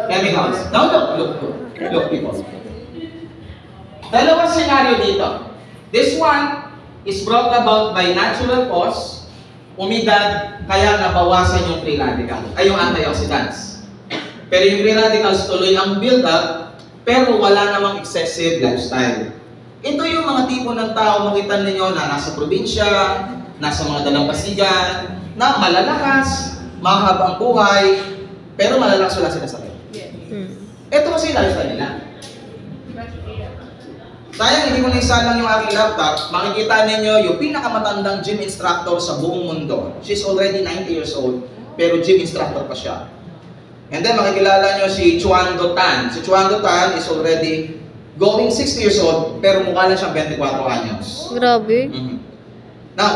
Chemicals. Now look people. Dalawang scenario dito. This one is brought about by natural cause, umidad, kaya nabawasan yung free radical, ay yung antioxidants. Pero yung free radicals tuloy ang build up, pero wala namang excessive lifestyle. Ito yung mga tipo ng tao makita ninyo na nasa probinsya, nasa mga dalampasigan, na malalakas, mahaba ang buhay, pero malalakas wala sila sakit. Ito kasi lifestyle nila. Sayang, hindi ko naisalang yung aking laptop, makikita ninyo yung pinakamatandang gym instructor sa buong mundo. She's already 90 years old, pero gym instructor pa siya. And then makikilala nyo si Chuan Do Tan. Si Chuan Do Tan is already going 60 years old, pero mukha lang siyang 24 anyos. Grabe. Now,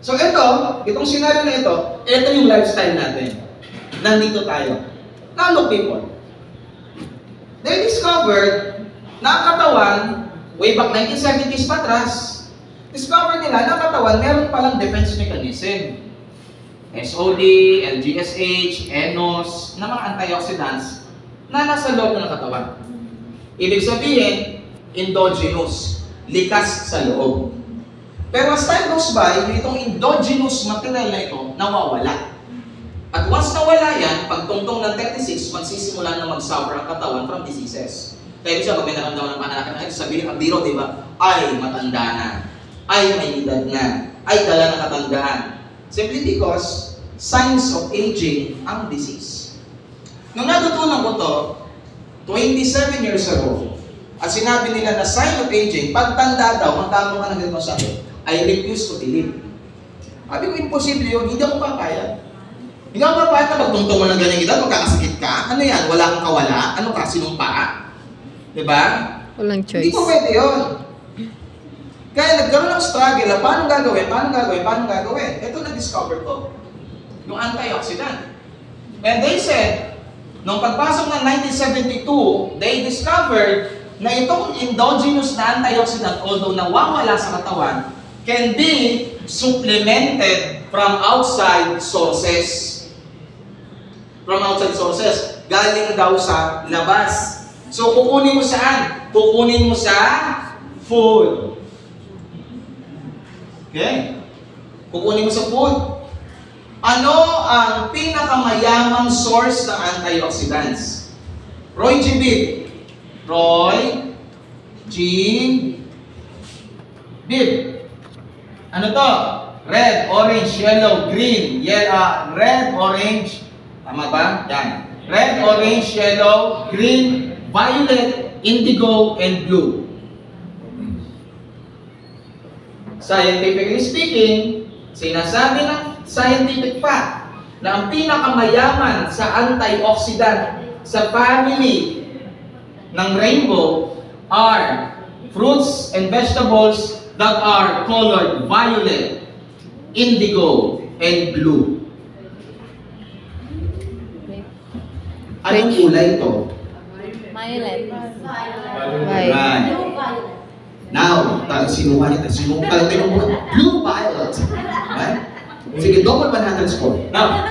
so itong scenario na ito yung lifestyle natin. Nandito tayo. Now look people, they discovered na ang katawan, way back 1970s patras, discover nila na ang katawan meron palang defense mechanism. SOD, LGSH, ENOS, na mga antioxidants na nasa loob ng katawan. Ibig sabihin, endogenous, likas sa loob. Pero as time goes by, itong endogenous material na ito, nawawala. At once nawala yan, pagtungtong ng 36, magsisimula na mag-suffer ang katawan from diseases. Kaya siya, pag may naramdaman ng pananakit na ito, sabihin ang biro, di ba? Ay, matanda na. Ay, may edad na. Ay, dala na katandaan. Simply because, signs of aging ang disease. Nung natutunan ko to, 27 years ago, at sinabi nila na sign of aging, pagtanda daw, magtamo ka ng ganito sakit, I refuse to believe. Sabi ko, imposible yun, hindi ako papayag. Hindi ako papayag na pagtungtong mo ng ganyang edad, magkakasakit ka. Ano yan? Wala kang kawala? Ano ka? Sinumpa? Diba? Walang choice. Hindi ko pwede yun. Kaya nagkaroon ng struggle, paano gagawin? Ito na-discover ko. Yung antioxidant. And they said, nung pagpasok ng 1972, they discovered na itong endogenous na antioxidant, although nawawala sa katawan, can be supplemented from outside sources. From outside sources. Galing daw sa labas. So, kukunin mo saan? Kukunin mo sa food. Okay? Kukunin mo sa food. Ano ang pinakamayamang source ng antioxidants? Roy G. Bibb. Roy G. Bibb. Ano to? Red, orange, yellow, green, red, orange. Tama ba? Yan. Red, orange, yellow, green, violet, indigo, and blue. Scientifically speaking, sinasabi ng scientific fact na ang pinakamayaman sa antioxidant sa family ng rainbow are fruits and vegetables that are colored violet, indigo, and blue. Anong kulay ito? Violet. Right. Now, sinuha niya. Blue violet. Right? Sige, double 100 score. Now,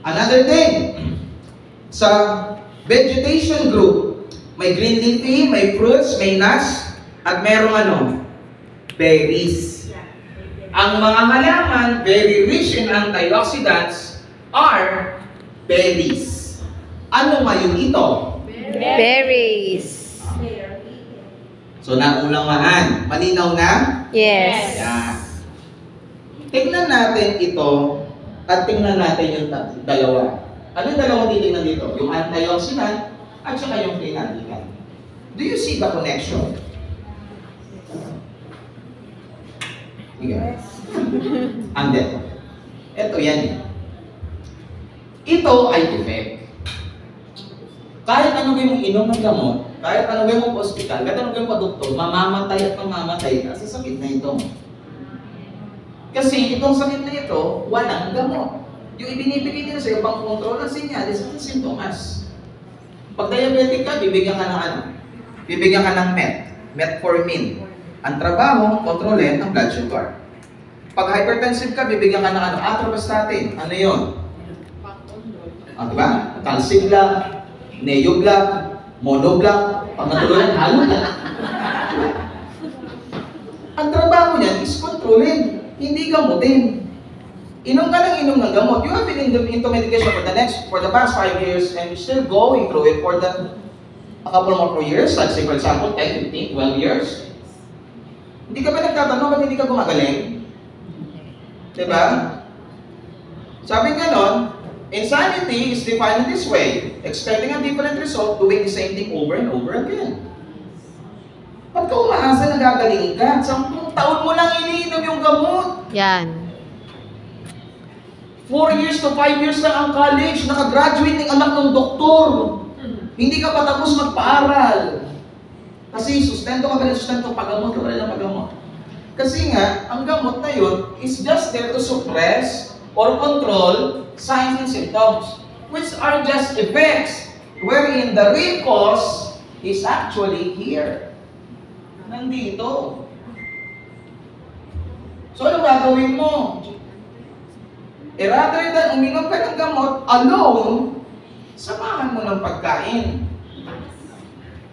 another thing. Sa vegetation group, may green leafy, may fruits, may nuts, at merong berries. Ang mga halaman, very rich in antioxidants, are berries. Ano ngayon ito? Berries. So, naunawaan. Malinaw na? Yes. Yan. Tingnan natin ito at tingnan natin yung dalawa. Ano yung dalawang titingnan dito? Yung antioxidant at saka yung phenolican. Do you see the connection? Yes. And then, ito yan eh. Ito ay effect. Kahit ano mong inom ng gamot, kahit ano mong hospital, kahit ano mong doktor, mamamatay at mamamatay ka sa sakit na ito. Kasi itong sakit na ito, walang gamot. Yung ibinibigay nila sa'yo, pang control ng senyales at sintomas. Pag diabetic ka, bibigyan ka ng ano? Bibigyan ka ng metformin. Ang trabaho, kontrolin ang blood sugar. Pag hypertensive ka, bibigyan ka ng ano? Atorvastatin. Ano yun? Diba? Calciblac, Neoblac, Monoblac, pag natuloy, halo na. Ang trabaho niyan is kontrolin, hindi gamutin. Inom ka lang inom ng gamot. You have been into medication for the past 5 years and you're still going through it for a couple more years, like say for example, 10, 15, 12 years. Hindi ka ba nagtatanong ba't hindi ka gumagaling? Diba? Sabi nga nun, insanity is defined in this way, expecting a different result, doing the same thing over and over again. Pag ka umaasa na gagaling ka, 10 taon mo lang iniinom yung gamot. Yan. 4 years to 5 years lang ang college, nakagraduate ng anak ng doktor. Hindi ka pa tapos magpaaral. Kasi sustento ka ganun, sustento, pagamot ka rin ng pagamot. Kasi nga, ang gamot na yun is just there to suppress or control signs and symptoms, which are just effects, wherein the real cause is actually here. Nandito. So, ano gagawin mo? Rather than uminom ka ng gamot alone, samahan mo ng pagkain.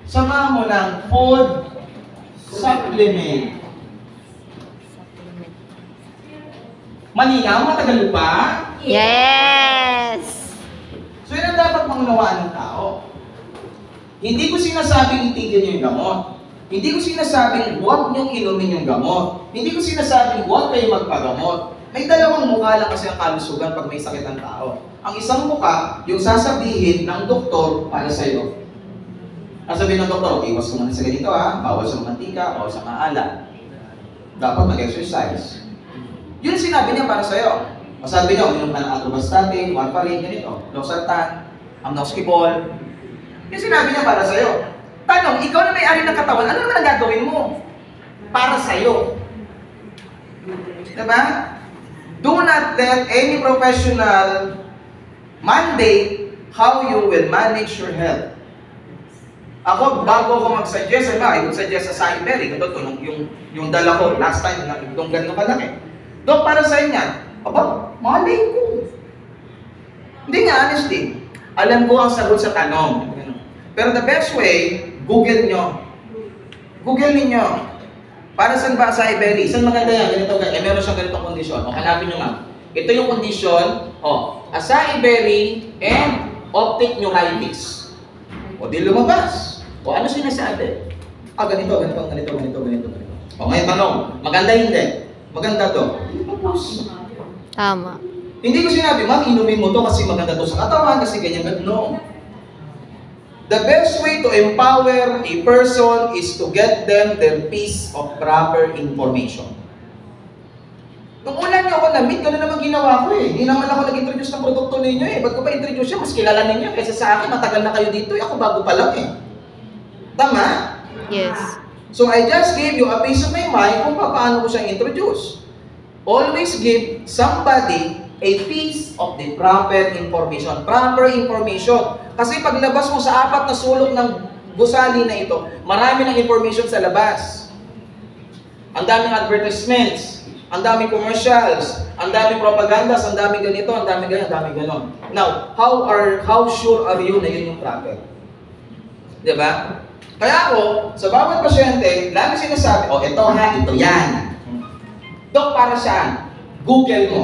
Samahan mo ng food supplement. Malinaw, matagal pa? Yes. So yun ang dapat maunawaan ng tao. Hindi ko sinasabing itigil niyo yung gamot. Hindi ko sinasabing huwag niyong inumin yung gamot. Hindi ko sinasabing huwag kayo magpagamot. May dalawang mukha lang kasi ang kalusugan pag may sakit ang tao. Ang isang mukha, yung sasabihin ng doktor para sa iyo. Sasabihin ng doktor, iwas ka muna sa ganito ha, bawal sa mantika, bawal sa maalat. Dapat mag-exercise. Yun sinabi niya para sa iyo. Masabi niya, uminom ka ng atorvastatin, warfarin, ganito, losartan, amnoxicol. Yun sinabi niya para sa iyo. Tanong, ikaw na may-ari ng katawan, ano naman ang gagawin mo? Para sa iyo. Diba? Do not let any professional mandate how you will manage your health. Ako, bago ako mag-suggest, I would suggest sa acai berry. Ito, yung dala ko, last time, itong ganito kalaki. Dok, para sa inyo, aba, malay ko. Hindi nga, honestly. Alam ko ang sagot sa tanong. Pero the best way, Google nyo. Google ninyo. Para saan ba acai berry? Saan maganda yan? Ganito, meron siyang ganitong kondisyon. O, hanapin nyo nga. Ito yung kondisyon. O, acai berry and optic neuritis. O, di lumabas. O, ano sinasabi? Ganito. O, ngayon tanong, maganda hindi? Maganda to. Tama. Hindi ko sinabi, ma'am, inumin mo to kasi maganda to sa katawan, kasi ganyan. No. The best way to empower a person is to get them their piece of proper information. Nung una niyo ako na-meet, gano'n naman ginawa ko eh. Hindi naman ako nag-introduce ng produkto ninyo eh. Ba't ko pa introduce siya? Mas kilala ninyo kaysa sa akin. Matagal na kayo dito eh. Ako bago pa lang eh. Tama? Yes. So I just gave you a piece of my mind kung paano ko siyang introduce. Always give somebody a piece of the proper information. Proper information. Kasi paglabas mo sa 4 na sulok ng gusali na ito, marami ng information sa labas. Ang daming advertisements, ang daming commercials, ang daming propagandas, ang daming ganito, ang daming ganyan, ang daming ganon. Now, how sure are you na yun yung proper? Diba? Kaya ako, sa bawat pasyente, lagi sinasabi, ito ha, ito yan. Dok, para saan? Google mo.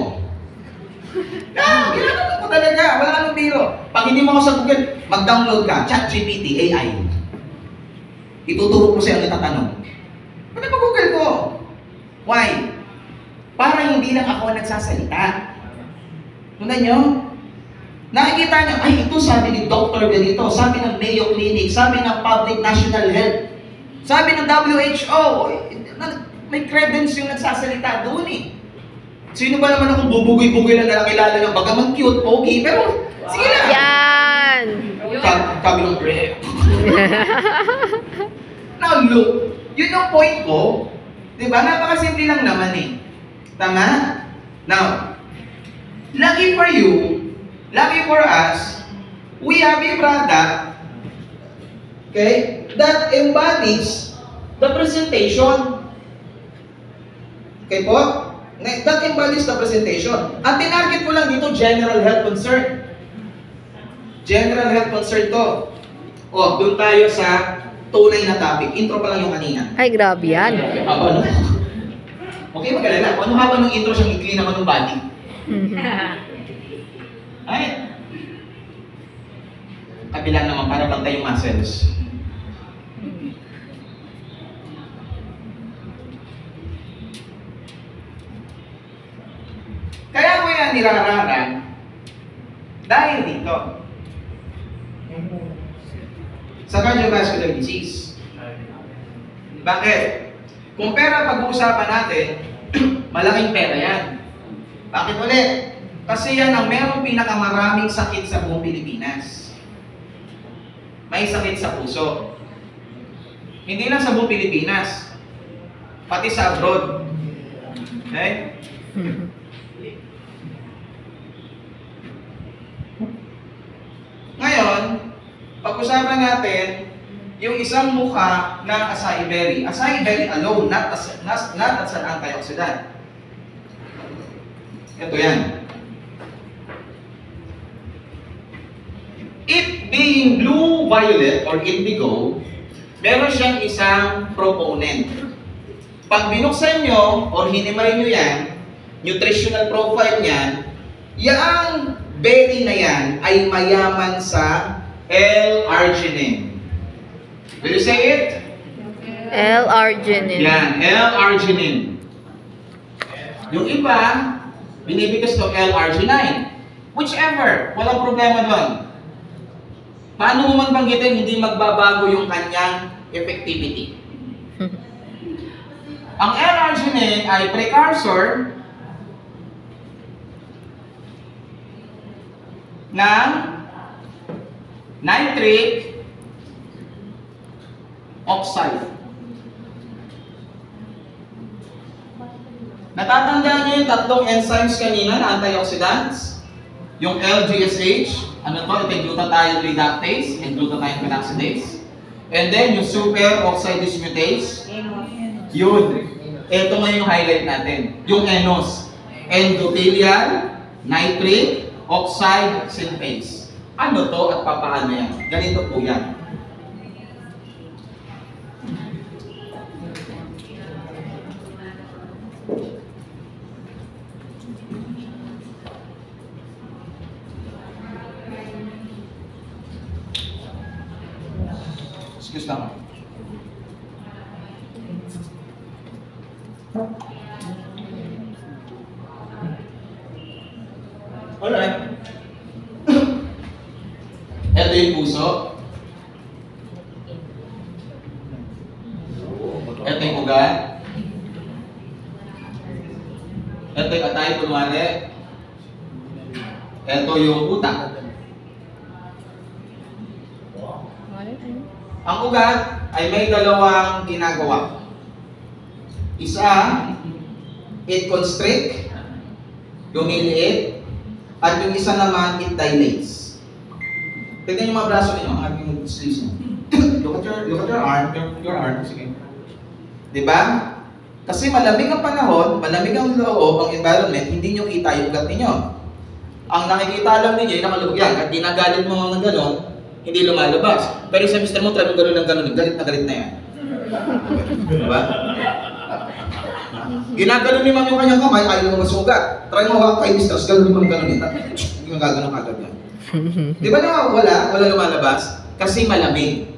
Ginagawa ko talaga. Wala nang biro. Pag hindi mo ako sa Google, mag-download ka. ChatGPT, AI. Ituturo ko sa'yo ang itatanong. Pwede pa Google ko. Why? Para hindi lang ako ang nagsasalita. Tundan nyo? Nakikita nyo, ay ito sabi ni Dr. ganito, sabi ng Mayo Clinic, sabi ng Public National Health, sabi ng WHO, may credence yung nagsasalita doon eh. Sino ba naman akong bubugoy-bugoy na nakilala ng bagaman cute, pogi, pero sige lang. Yan! Kabilang breath. Now look, yun yung point ko. Diba? Napakasimple lang naman eh. Tama? Now, lucky for you, lucky for us, we have a product, okay, that embodies the presentation. Okay po? That embodies the presentation. Ang tinarget ko lang dito, general health concern. General health concern to. O, doon tayo sa tunay na topic. Intro pa lang yung kanina. Ay, grabe yan. Ano? Okay, mag-alala. Ano habang ng intro siyang i-clean naman ng body? Ay. Kabila naman para pantay yung muscles. Kaya ko yan nirararan dahil dito. Sa cardiovascular disease. Bakit? Kung pera pag-uusapan natin, malaking pera yan. Bakit ulit? Kasi yan ang merong pinakamaraming sakit sa buong Pilipinas. May sakit sa puso. Hindi lang sa buong Pilipinas, pati sa abroad. Okay? Ngayon, pag-usapan natin yung isang mukha ng acai berry. Acai berry alone, not as an antioxidant. Ito yan. It being blue, violet, or indigo, meron siyang isang proponent. Pag binuksan nyo, or hinimay nyo yan, nutritional profile niyan, yung berry na yan ay mayaman sa L-arginine. Will you say it? L-arginine. Yan, L-arginine. Yung iba, binibigkas to L-arginine. Whichever, walang problema doon. Paano mo man banggitin, hindi magbabago yung kanyang effectivity. Ang L-arginine ay precursor ng nitric oxide. Natatandaan niyo yung tatlong enzymes kanina na antioxidants? Yung LGSH, ano to? Ito yung glutathione reductase and glutathione peroxidase. And then yung superoxide dismutase. Yun. Ito ngayon yung highlight natin. Yung enos. Endothelial nitric oxide synthase. Ano to at papaano yan? Ganito po yan. Excuse lang. Alright. Ito yung puso. Ito yung ugat. Ito yung atay, kunwari. Ito yung utak. Ang ugat ay may dalawang ginagawa. Isa, it constrict, lumiliit, at yung isa naman, it dilates. Tignan yung mga braso ninyo, ang ating sleeves nyo. Look at your arm, your arm, sige. Diba? Kasi malamig ang panahon, malamig ang loob, ang environment, hindi nyo kita yung ugat ninyo. Ang nakikita lang ninyo, yung nakalubog yan, at ginagalit mo ng gano'n, hindi lumalabas. Pero sa mister mo, try mo gano'n ng gano'n, galit na yan. Diba? Ginagano ni ma'am yung kanyang kamay, ayaw mo masugat. Try mo hawak kay mistress, gano'n mo ng gano'n nito. Hindi mo gagano kagad yan. Di ba na wala lumalabas? Kasi malamig.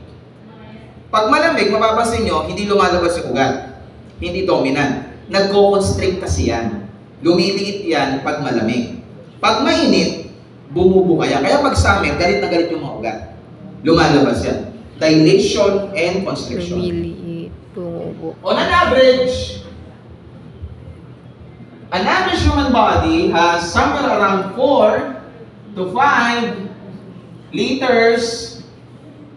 Pag malamig, mapapansin nyo, hindi lumalabas yung ugat. Hindi dominant. Nagko-constrict kasi yan. Lumiliit yan pag malamig. Pag mainit, bumubuka yan. Kaya pag summer, galit na galit yung mga ugat. Lumalabas yan. Dilation and constriction. Lumiliit. Bumubo. On an average human body has somewhere around 4 to 5 liters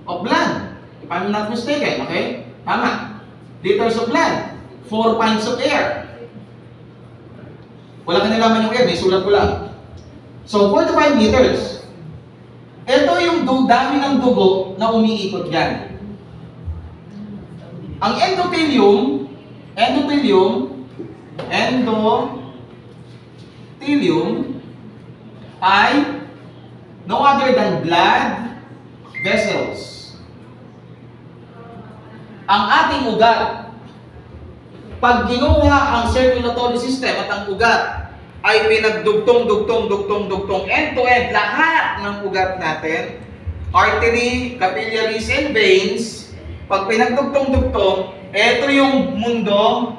of blood. If I'm not mistaken, okay? Tama. Liters of blood. 4 pints of air. Wala ka nalaman yung air, may sulat ko lang. So, 4 to 5 liters. Ito yung dami ng dugo na umiikot yan. Ang endothelium ay no other than blood vessels. Ang ating ugat, pag ginuha ang circulatory system at ang ugat ay pinagdugtong end-to-end lahat ng ugat natin, artery, capillaries, and veins, pag pinagdugtong, ito yung mundo,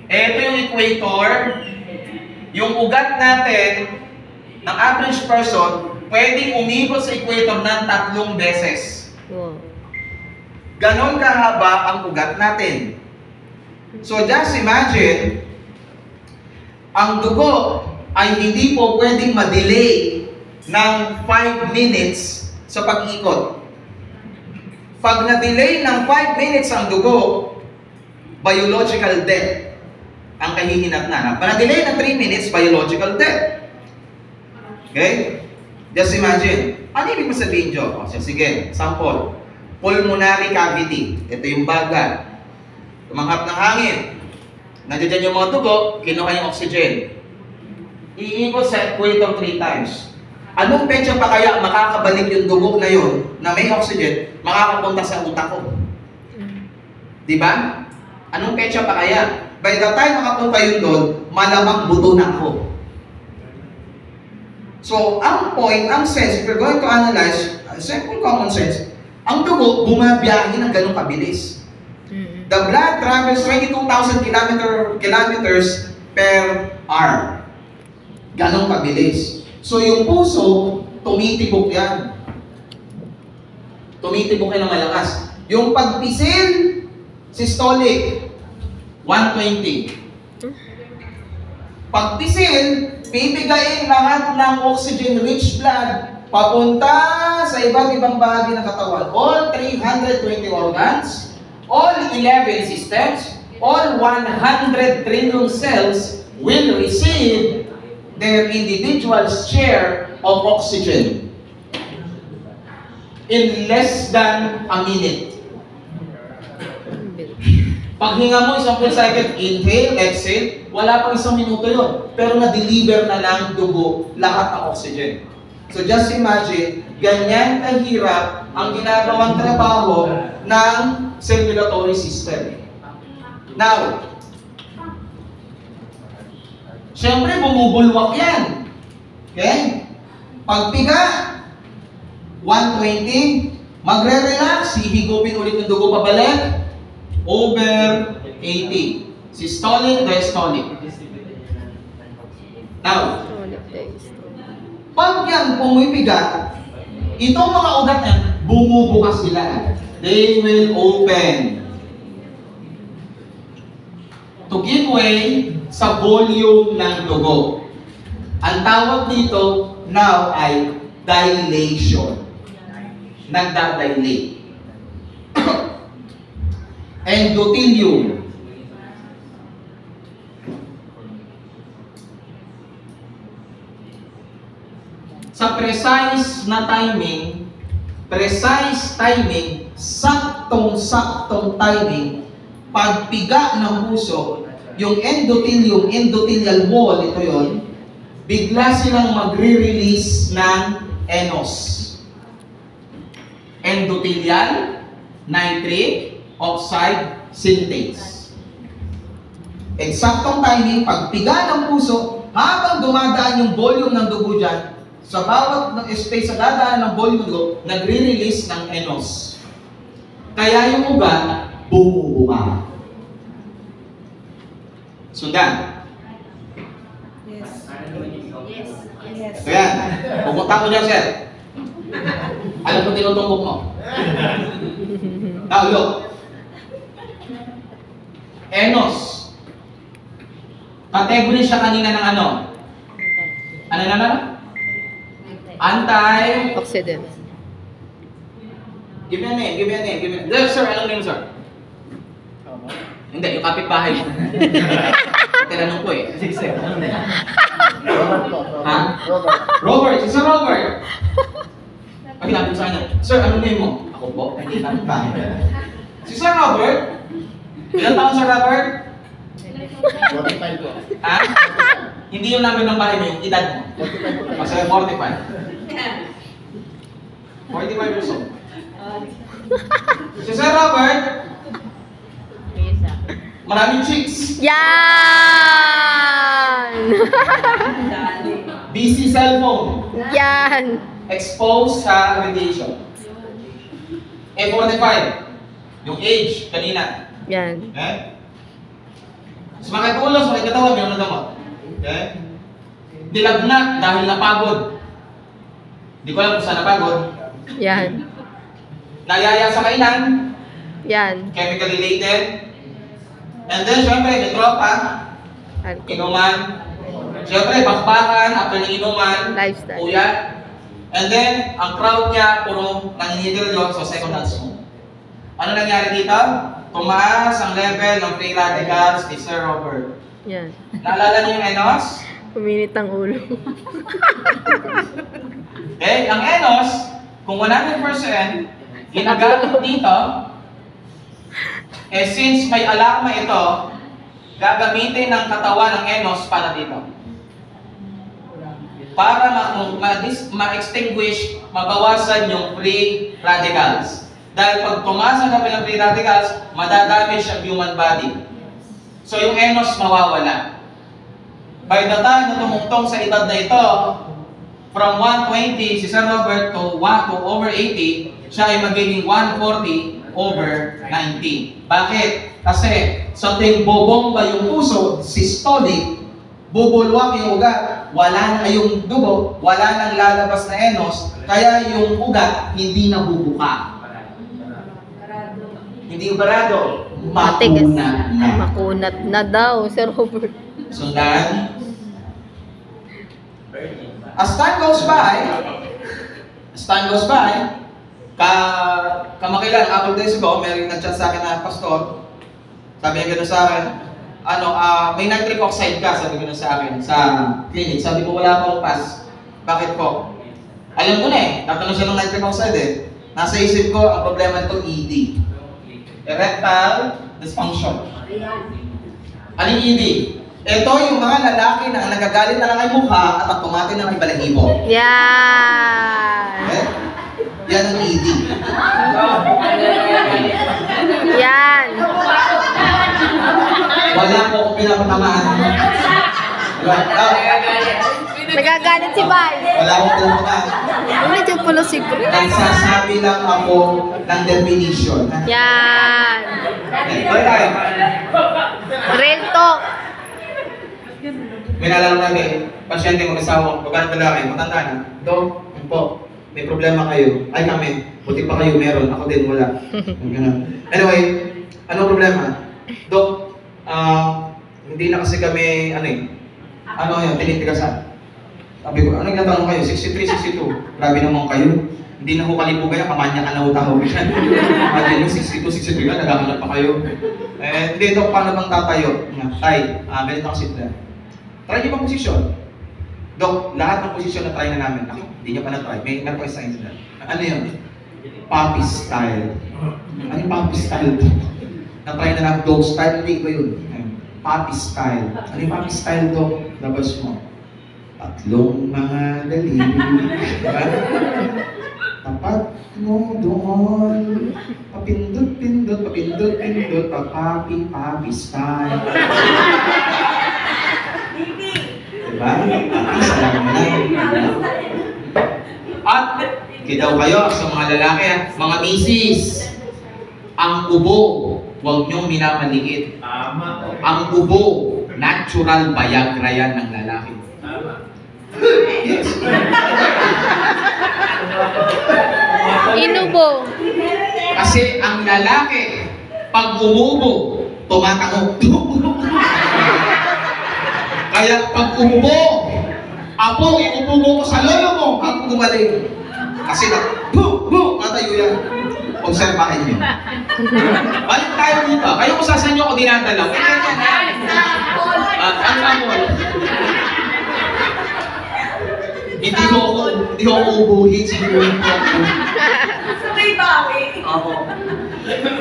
ito yung equator, yung ugat natin ng average person, pwedeng umikot sa equator ng 3 beses. Wow. Ganon kahaba ang ugat natin. So just imagine, ang dugo ay hindi po pwedeng ma-delay ng 5 minutes sa pag-ikot. Pag na-delay ng 5 minutes ang dugo, biological death ang kahihinatnan. Pag na-delay ng 3 minutes, biological death. Okay? Just imagine. Ano ibig mo sabihin, Joe? O, sige, sample. Pulmonary cavity. Ito yung baga. Tumanghap ng hangin. Nandiyan yung mga dugo, kinuha yung oxygen. Iikot sa equator 3 times. Anong petsa pa kaya makakabalik yung dugo na yun, na may oxygen, makakapunta sa utak ko? Diba? Anong petsa pa kaya? By the time makapunta yun doon, malamang buto na ako. So, ang point, ang sense, if you're going to analyze, simple common sense, ang dugo, bumabiyahe ng ganun kabilis. The blood travels 22,000 kilometers per hour. Ganun kabilis. So, yung puso, tumitibok yan. Tumitibok yan ng malakas. Yung pagpisil, systolic, 120. Pagpisil, bibigayin lahat ng oxygen-rich blood papunta sa iba't ibang bahagi ng katawan. All 320 organs, all 11 systems, all 100 trillion cells will receive their individual share of oxygen in less than a minute. Paghinga mo, isang full cycle, inhale, exhale, wala pang 1 minuto yun. Pero na-deliver na lang dugo lahat ng oxygen. So just imagine, ganyan kahirap ang ginagawang trabaho ng circulatory system. Now, siyempre bumubulwak yan. Okay? Pagpiga, 120, magre-relax, hihigupin ulit yung dugo pabalik, over 80. Systolic, diastolic. Now, pag yan pumipigat, itong mga ugat yan, bumubukas sila. They will open to give way sa volume ng dugo. Ang tawag dito now ay dilation. Nagda-dilate. Endothelium. Sa precise timing, saktong-saktong timing, pagpiga ng puso, yung endothelial wall, ito yon, bigla silang magre-release ng enos. Endothelial nitric oxide synthase. Eksaktong timing, pagpiga ng puso, habang dumadaan yung volume ng dugo dyan, sa bawat space sa dadaan ng volume ng dugo, nagre-release ng enos. Kaya yung ugat, bumubuka. Sundan. Yes. So yan, pupunta ko dyan, sir. Alam mo tinutumbok mo? Now look. Enos. Category siya kanina ng ano? Ano na? Anti. Oxidant. Give me a name, give me a name, give me a name. Sir, anong name, sir? Hindi, yung kapitbahay mo. Tinanong ko eh. Sige, sir. Anong name? Ha? Robert. Si Sir Robert. Pagkilapin sa kanya, Sir, anong name mo? Ako po, hindi kapitbahay. Si Sir Robert? Ilan taon, Sir Robert? 45 po. Ha? Hindi yung namin ng bahay mo, yung edad mo. Kasi 45. 45 years old. Si Sir Robert, maraming chicks. Yan! Busy cellphone. Yan! Exposed sa radiation. 45. Yung age, kanina. Yan. Okay? Sumakit ulo, sumakit katawan, mayroon na damot. Okay? Dilagnat dahil napagod. Hindi ko alam kung saan napagod. Yan. Nayaya sa kainan, Yan. chemical related. And then, syempre, may tropa, Alcohol. inuman. Syempre, bakbakan, after ng inuman, Lifestyle. kuya. And then, ang crowd niya, puro nanginigil so second hand smoke. Ano nangyari dito? Tumaas ang level ng free radicals ni Sir Robert. Yan. Naalala niyo yung enos? Puminit ang ulo. Okay, ang enos, kung 100% ginagamit dito, since may alarma ito, gagamitin ng katawan ng enos para dito. Para ma-extinguish, mabawasan yung free radicals. Dahil pag tumaas ang level ng free radicals, madadamage ang human body. So yung enos mawawala. By the time na tumungtong sa edad na ito, from 120 si Sir Robert to over 80, siya ay magiging 140 over 90. Bakit? Kasi sa tuwing bobomba yung puso, systolic, bubulwak yung ugat, wala na yung dugo, wala nang lalabas na enos, kaya yung ugat hindi nabubuka. Hindi ubarado, Matigas. makunat na. Makunat na daw, Sir Robert. Sundan. As time goes by, kamakailan, couple days ago, may nag-chat sa akin na pastor, sabi niya gano'n sa akin, may nitric oxide ka, sabi gano'n sa akin, sa clinic. Sabi ko, wala akong pass. Bakit po? Alam ko na eh, tatanong siya ng nitric oxide eh. Nasa isip ko, ang problema nito, ED. Erectile dysfunction. Ano yung ED? Ito yung mga lalaki na nagagalit na lang ay mukha at automatic na may balahibo. Yan! Okay? Yan ang ED. Yan! Wala po akong pinapatamaan. Nagagalit si Bay. Wala akong pinapatamaan. Medyo pala siguro. Nagsasabi lang ako ng definition. Yan! Okay, balik tayo. Real talk. May nalala namin, pasyente mag-asawa, babae lalaki, matanda na. Dok, yun po, may problema kayo. Ay kami, buti pa kayo meron, ako din wala. Ganun. Anyway, anong problema? Dok, hindi na kasi kami, tinitigasan. Sabi ko, anong natanong kayo? 63, 62. Grabe naman kayo. Hindi na ko kalipugan na kamanya ka na utahog yan. Imagine yung 62, 63 ka, naghahanap pa kayo. Hindi, Dok, paano bang tatayo? Tay, ganito kasi ito. Try niyo bang posisyon? Dok, lahat ng posisyon na try na namin. Ako, hindi niya pa na-try. May meron pa science na. Ano yun? Puppy style. Ano yung puppy style? Na-try na namin dog style. Hindi ko yun. Puppy style. Ano yung puppy style, Dok? Labas mo. Tatlong mga daliri. Diba? Tapat. No, doon. Papindot-pindot, papindot-pindot, papapi-papi style. Diba? Papi style mo na. At, kidaw kayo sa mga lalaki, mga misis, ang ubo, huwag niyong minamaliit. Tama. Ang ubo, natural Viagra yan ng lalaki. Tama. Yes. Inubo. Kasi ang lalaki, pag umubo, tumatango. Kaya pag umubo, apo, iububo mo sa lolo mo, ako gumaling. Kasi matayo yan. Obserbahin niyo. Balik tayo dito. Kayo kung saan niyo ako dinadalaw. Ang amol. Hindi ko ubuhin, siguro po ako. Sabay bawi. Ako.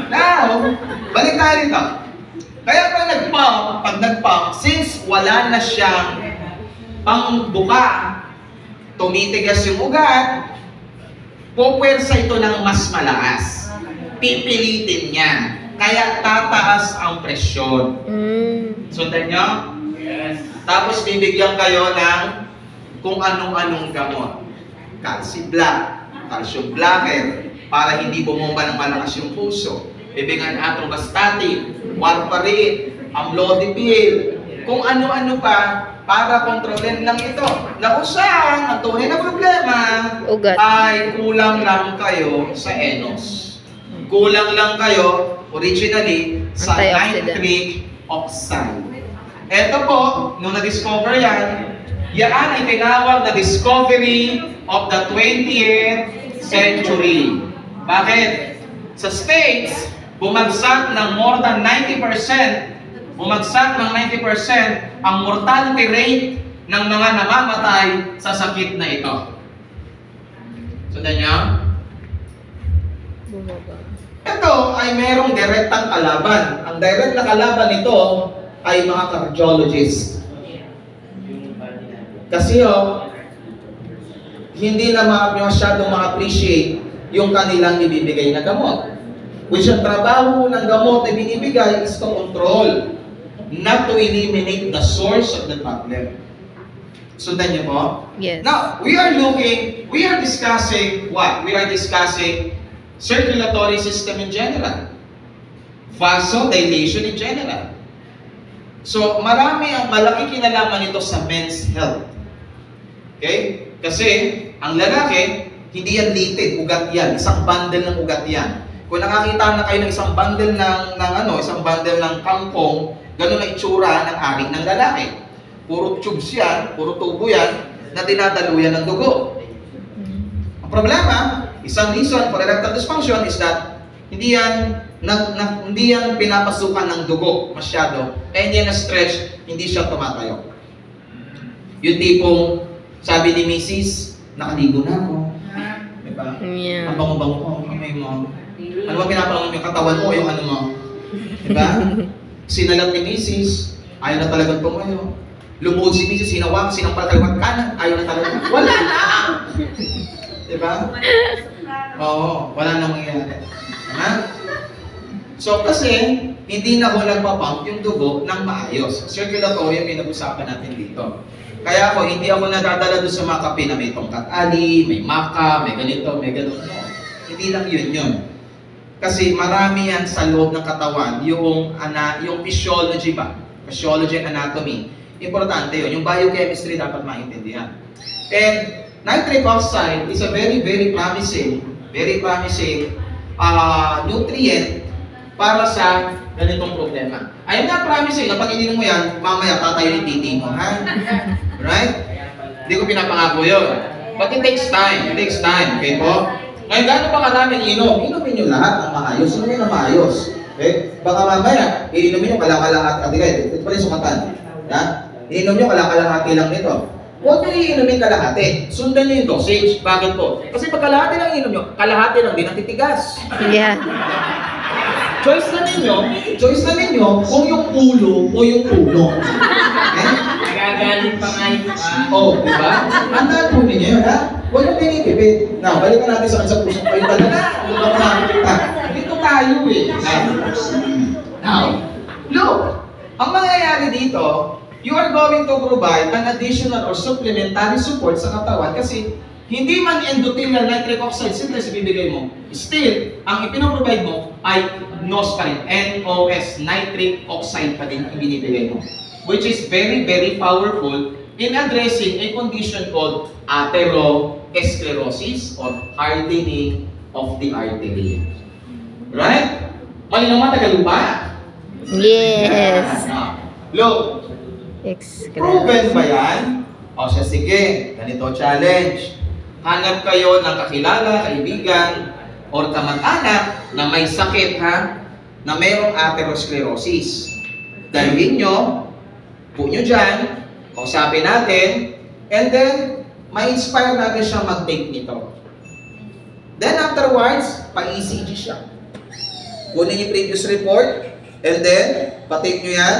Now, balik tayo dito. Kaya pag nag-pump, since wala na siyang pangbuka, tumitigas yung ugat, pupwersa ito ng mas malakas. Pipilitin niya. Kaya tataas ang presyon. Sundan niyo? Yes. Tapos bibigyan kayo ng kung anong-anong gamot. Calcium block, calcium blocker, para hindi bumomba ng malakas yung puso. Bibigyan atorvastatin, warfarin, amlodipine, kung ano-ano pa, para kontrolin lang ito. Na kung saan, ang tunay na problema Ugat. ay kulang lang kayo sa enos. Kulang lang kayo, originally, sa Antioxidant. nitric oxide. Ito po, nung na-discover yan ay tinawag na discovery of the 20th century. Bakit? Sa States, bumagsak ng more than 90%, ang mortality rate ng mga namamatay sa sakit na ito. Sundan niyo? Ito ay merong direktang kalaban. Ang direct na kalaban nito ay mga cardiologist. Kasi hindi na masyadong ma-appreciate yung kanilang ibibigay na gamot. Which ang trabaho ng gamot na binibigay is to control, not to eliminate the source of the problem. Sundan niyo po? Yes. Now, we are discussing what? We are discussing circulatory system in general. Vasodilation in general. So, malaki kinalaman nito sa men's health. Okay? Kasi, ang lalaki, hindi yan litid, ugat yan. Isang bundle ng ugat yan. Kung nakakita na kayo ng isang bundle ng kangkong, ganun ang itsura ng ari ng lalaki. Puro tubes yan, puro tubo yan, na dinadaluyan ng dugo. Ang problema, isang reason for erectile dysfunction is that hindi yan pinapasukan ng dugo masyado, kaya hindi yan na-stretch, hindi siya tumatayo. Yung tipong, sabi ni Mrs., nakaligo na ako. Diba? Yeah. Ang bango-bango ko, kamay mo. Ano ba pinapangon yung katawan mo, yung ano mo? Diba? Sinalat ni Mrs., ayaw na talagang tumayo. Lumuhod si Mrs., sinampal kaliwat kanan, ayaw na talaga. Wala na! Diba? Oo, wala na mangyayari. Ha? So, kasi, hindi na ho nagpapump yung dugo ng maayos. Circulatory ang pinag-usapan natin dito. Kaya ako, hindi ako nadadala doon sa mga kape na may tongkat ali, may maka, may ganito, may ganito. No. Hindi lang yun. Kasi marami yan sa loob ng katawan, yung physiology ba? Physiology and anatomy. Importante yun. Yung biochemistry dapat maintindihan. And nitric oxide is a very, very promising nutrient para sa ganitong problema. Ayun nga, promising, kapag ininom mo yan, mamaya tatayo yung titi mo, ha? Right? Hindi ko pinapangako yun. But it takes time. Okay po? Ngayon, gano'n pa karami inom? Inumin nyo lahat ng maayos. Inumin na maayos. Okay? Baka mamaya, iinumin nyo kalahati. Ito pala yung sukatan. Ha? Iinom nyo kalahati lang nito. Huwag nyo iinumin kalahati. Sundan nyo yung dosage. Bakit po? Kasi pag kalahati lang iinom nyo, kalahati lang din ang titigas. Yeah. Choice na ninyo kung yung ulo o yung puno. Okay? Nagagalit pa nga yung Oh, di ba? Andahan po ninyo yun, ha? Huwag yung pinipipit. Now, balikan natin sa pusong kayo talaga. Ano ba nakikita? Dito tayo eh. Now, look, ang mangyayari dito, you are going to provide an additional or supplementary support sa katawan kasi hindi man endothelial nitric oxide synthesis ibibigay mo. Still, ang ipinoprovide mo ay NOS pa rin. NOS, nitric oxide pa din ibinibigay mo. Which is very, very powerful in addressing a condition called atherosclerosis or hardening of the artery. Right? Malinaw matagal ba? Yes. Look, proven ba yan? O siya, sige, ganito challenge. Hanap kayo ng kakilala, kaibigan, or kamag-anak na may sakit ha, na mayroong atherosclerosis. Dalhin nyo, po nyo dyan, kausapin natin, and then, ma-inspire natin siya mag-take nito. Then afterwards, pa-ECG siya. Kunin yung previous report, and then, pa-take nyo yan,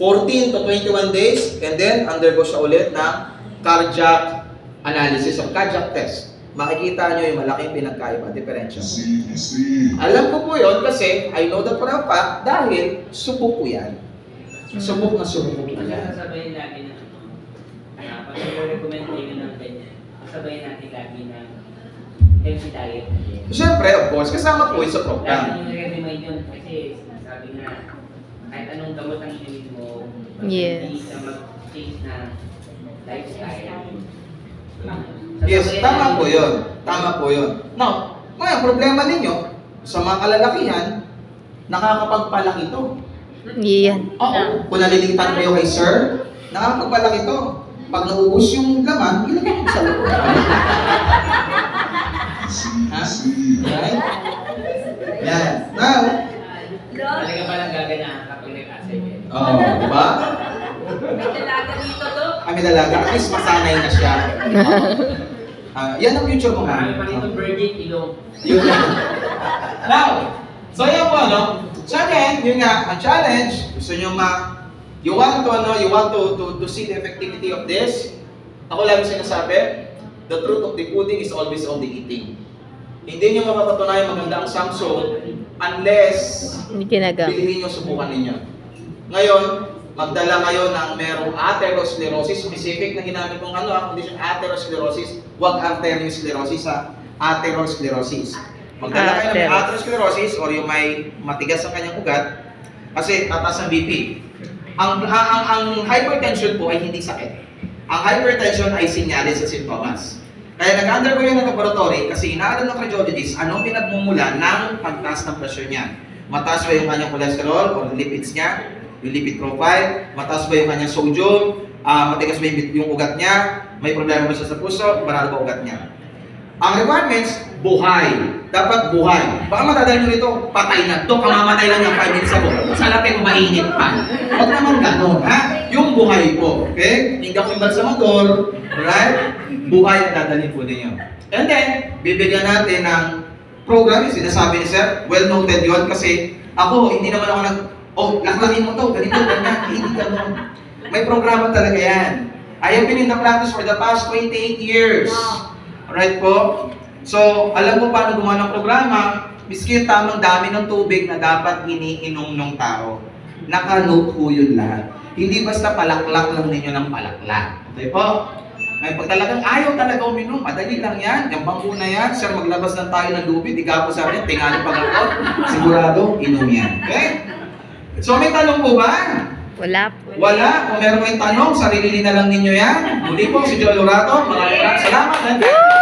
14 to 21 days, and then, undergo siya ulit ng cardiac analysis of cardiac test. Makikita nyo yung malaking pinagkaiba, diferensya. Alam ko po yun kasi I know that for a fact dahil subok ko yan. Subok na subok ko yan. Sasabayin lagi na pag i-recommend kayo ng ganyan, sasabayin natin lagi ng healthy diet. Siyempre, of course, kasama po yun sa program. Lagi yung remind yun kasi sabi nga, kahit anong gamot ang inumin mo, Yes. hindi ka mag-change na lifestyle. Yes, tama po yun. Tama po yun. Now, ngayon, problema ninyo, sa mga kalalakihan, nakakapagpalaki ito. Yan. Oo, kung nalilitan kayo kay sir, nakakapagpalaki ito. Pag naubos yung laman, ilagay mo sa loob. Ha? Right? Yan. Now, Talaga palang gaganahan kapag nag-asay kayo. oh, diba? May dalaga dito to. Kami dalaga, at least masanay na siya. Yan ang future mo, Marami ha? pa rito virgin ilong. Yun lang. Now, so yan po, ano? So again, yun nga, ang challenge, gusto nyo you want to, you want to see the effectivity of this. Ako lagi sinasabi, the truth of the pudding is always on the eating. Hindi nyo mapapatunayan maganda ang Samsung unless Hindi ginagawa. bilhin nyo, subukan ninyo. Ngayon, magdala kayo ng merong atherosclerosis, specific na ginamit kong condition, atherosclerosis, huwag arteriosclerosis ha, atherosclerosis. Magdala kayo ng atherosclerosis or yung may matigas ang kanyang ugat kasi tataas ang BP. Ang hypertension po ay hindi sakit. Ang hypertension ay sinyalis sa sintomas. Kaya nag-undergo yun ng laboratory kasi inaalam ng cardiologist anong pinagmumula ng pagtaas ng pressure niya. Mataas ba yung kanyang cholesterol or lipids niya, yung lipid profile, mataas ba yung kanyang sodium, matigas ba yung ugat niya, may problema ba siya sa puso, maralo ba ugat niya. Ang requirements, buhay. Dapat buhay. Baka matadali nyo nito, patay na. Ito, kamamatay lang yung 5 minutes ago. Sa latin, mainit pa. Huwag naman gano'n, ha? Yung buhay po, okay? Hindi ako imbal sa motor, right? Buhay ang dadalhin po ninyo. And then, bibigyan natin ng program, yung sinasabi ni Sir, well noted yun, kasi ako, hindi naman ako laklakin mo to, ganito, ganyan, hindi gano'n. May programa talaga yan. I have been in the practice for the past 28 years. Alright po? So, alam mo paano gumawa ng programa, miski yung tamang dami ng tubig na dapat iniinom ng tao. Naka-note po yun lahat. Hindi basta palaklak lang ninyo ng palaklak. Okay po? May pag talagang ayaw talaga uminom, madali lang yan. Yung bangko na yan, sir, maglabas lang tayo ng lubid, igapo sa akin, tingali pag ako, sigurado, inom yan. Okay? So, may tanong po ba? Wala po. Wala. Kung meron kayong tanong, sarili na lang ninyo yan. Muli po, si Joel Lorato. Maraming salamat.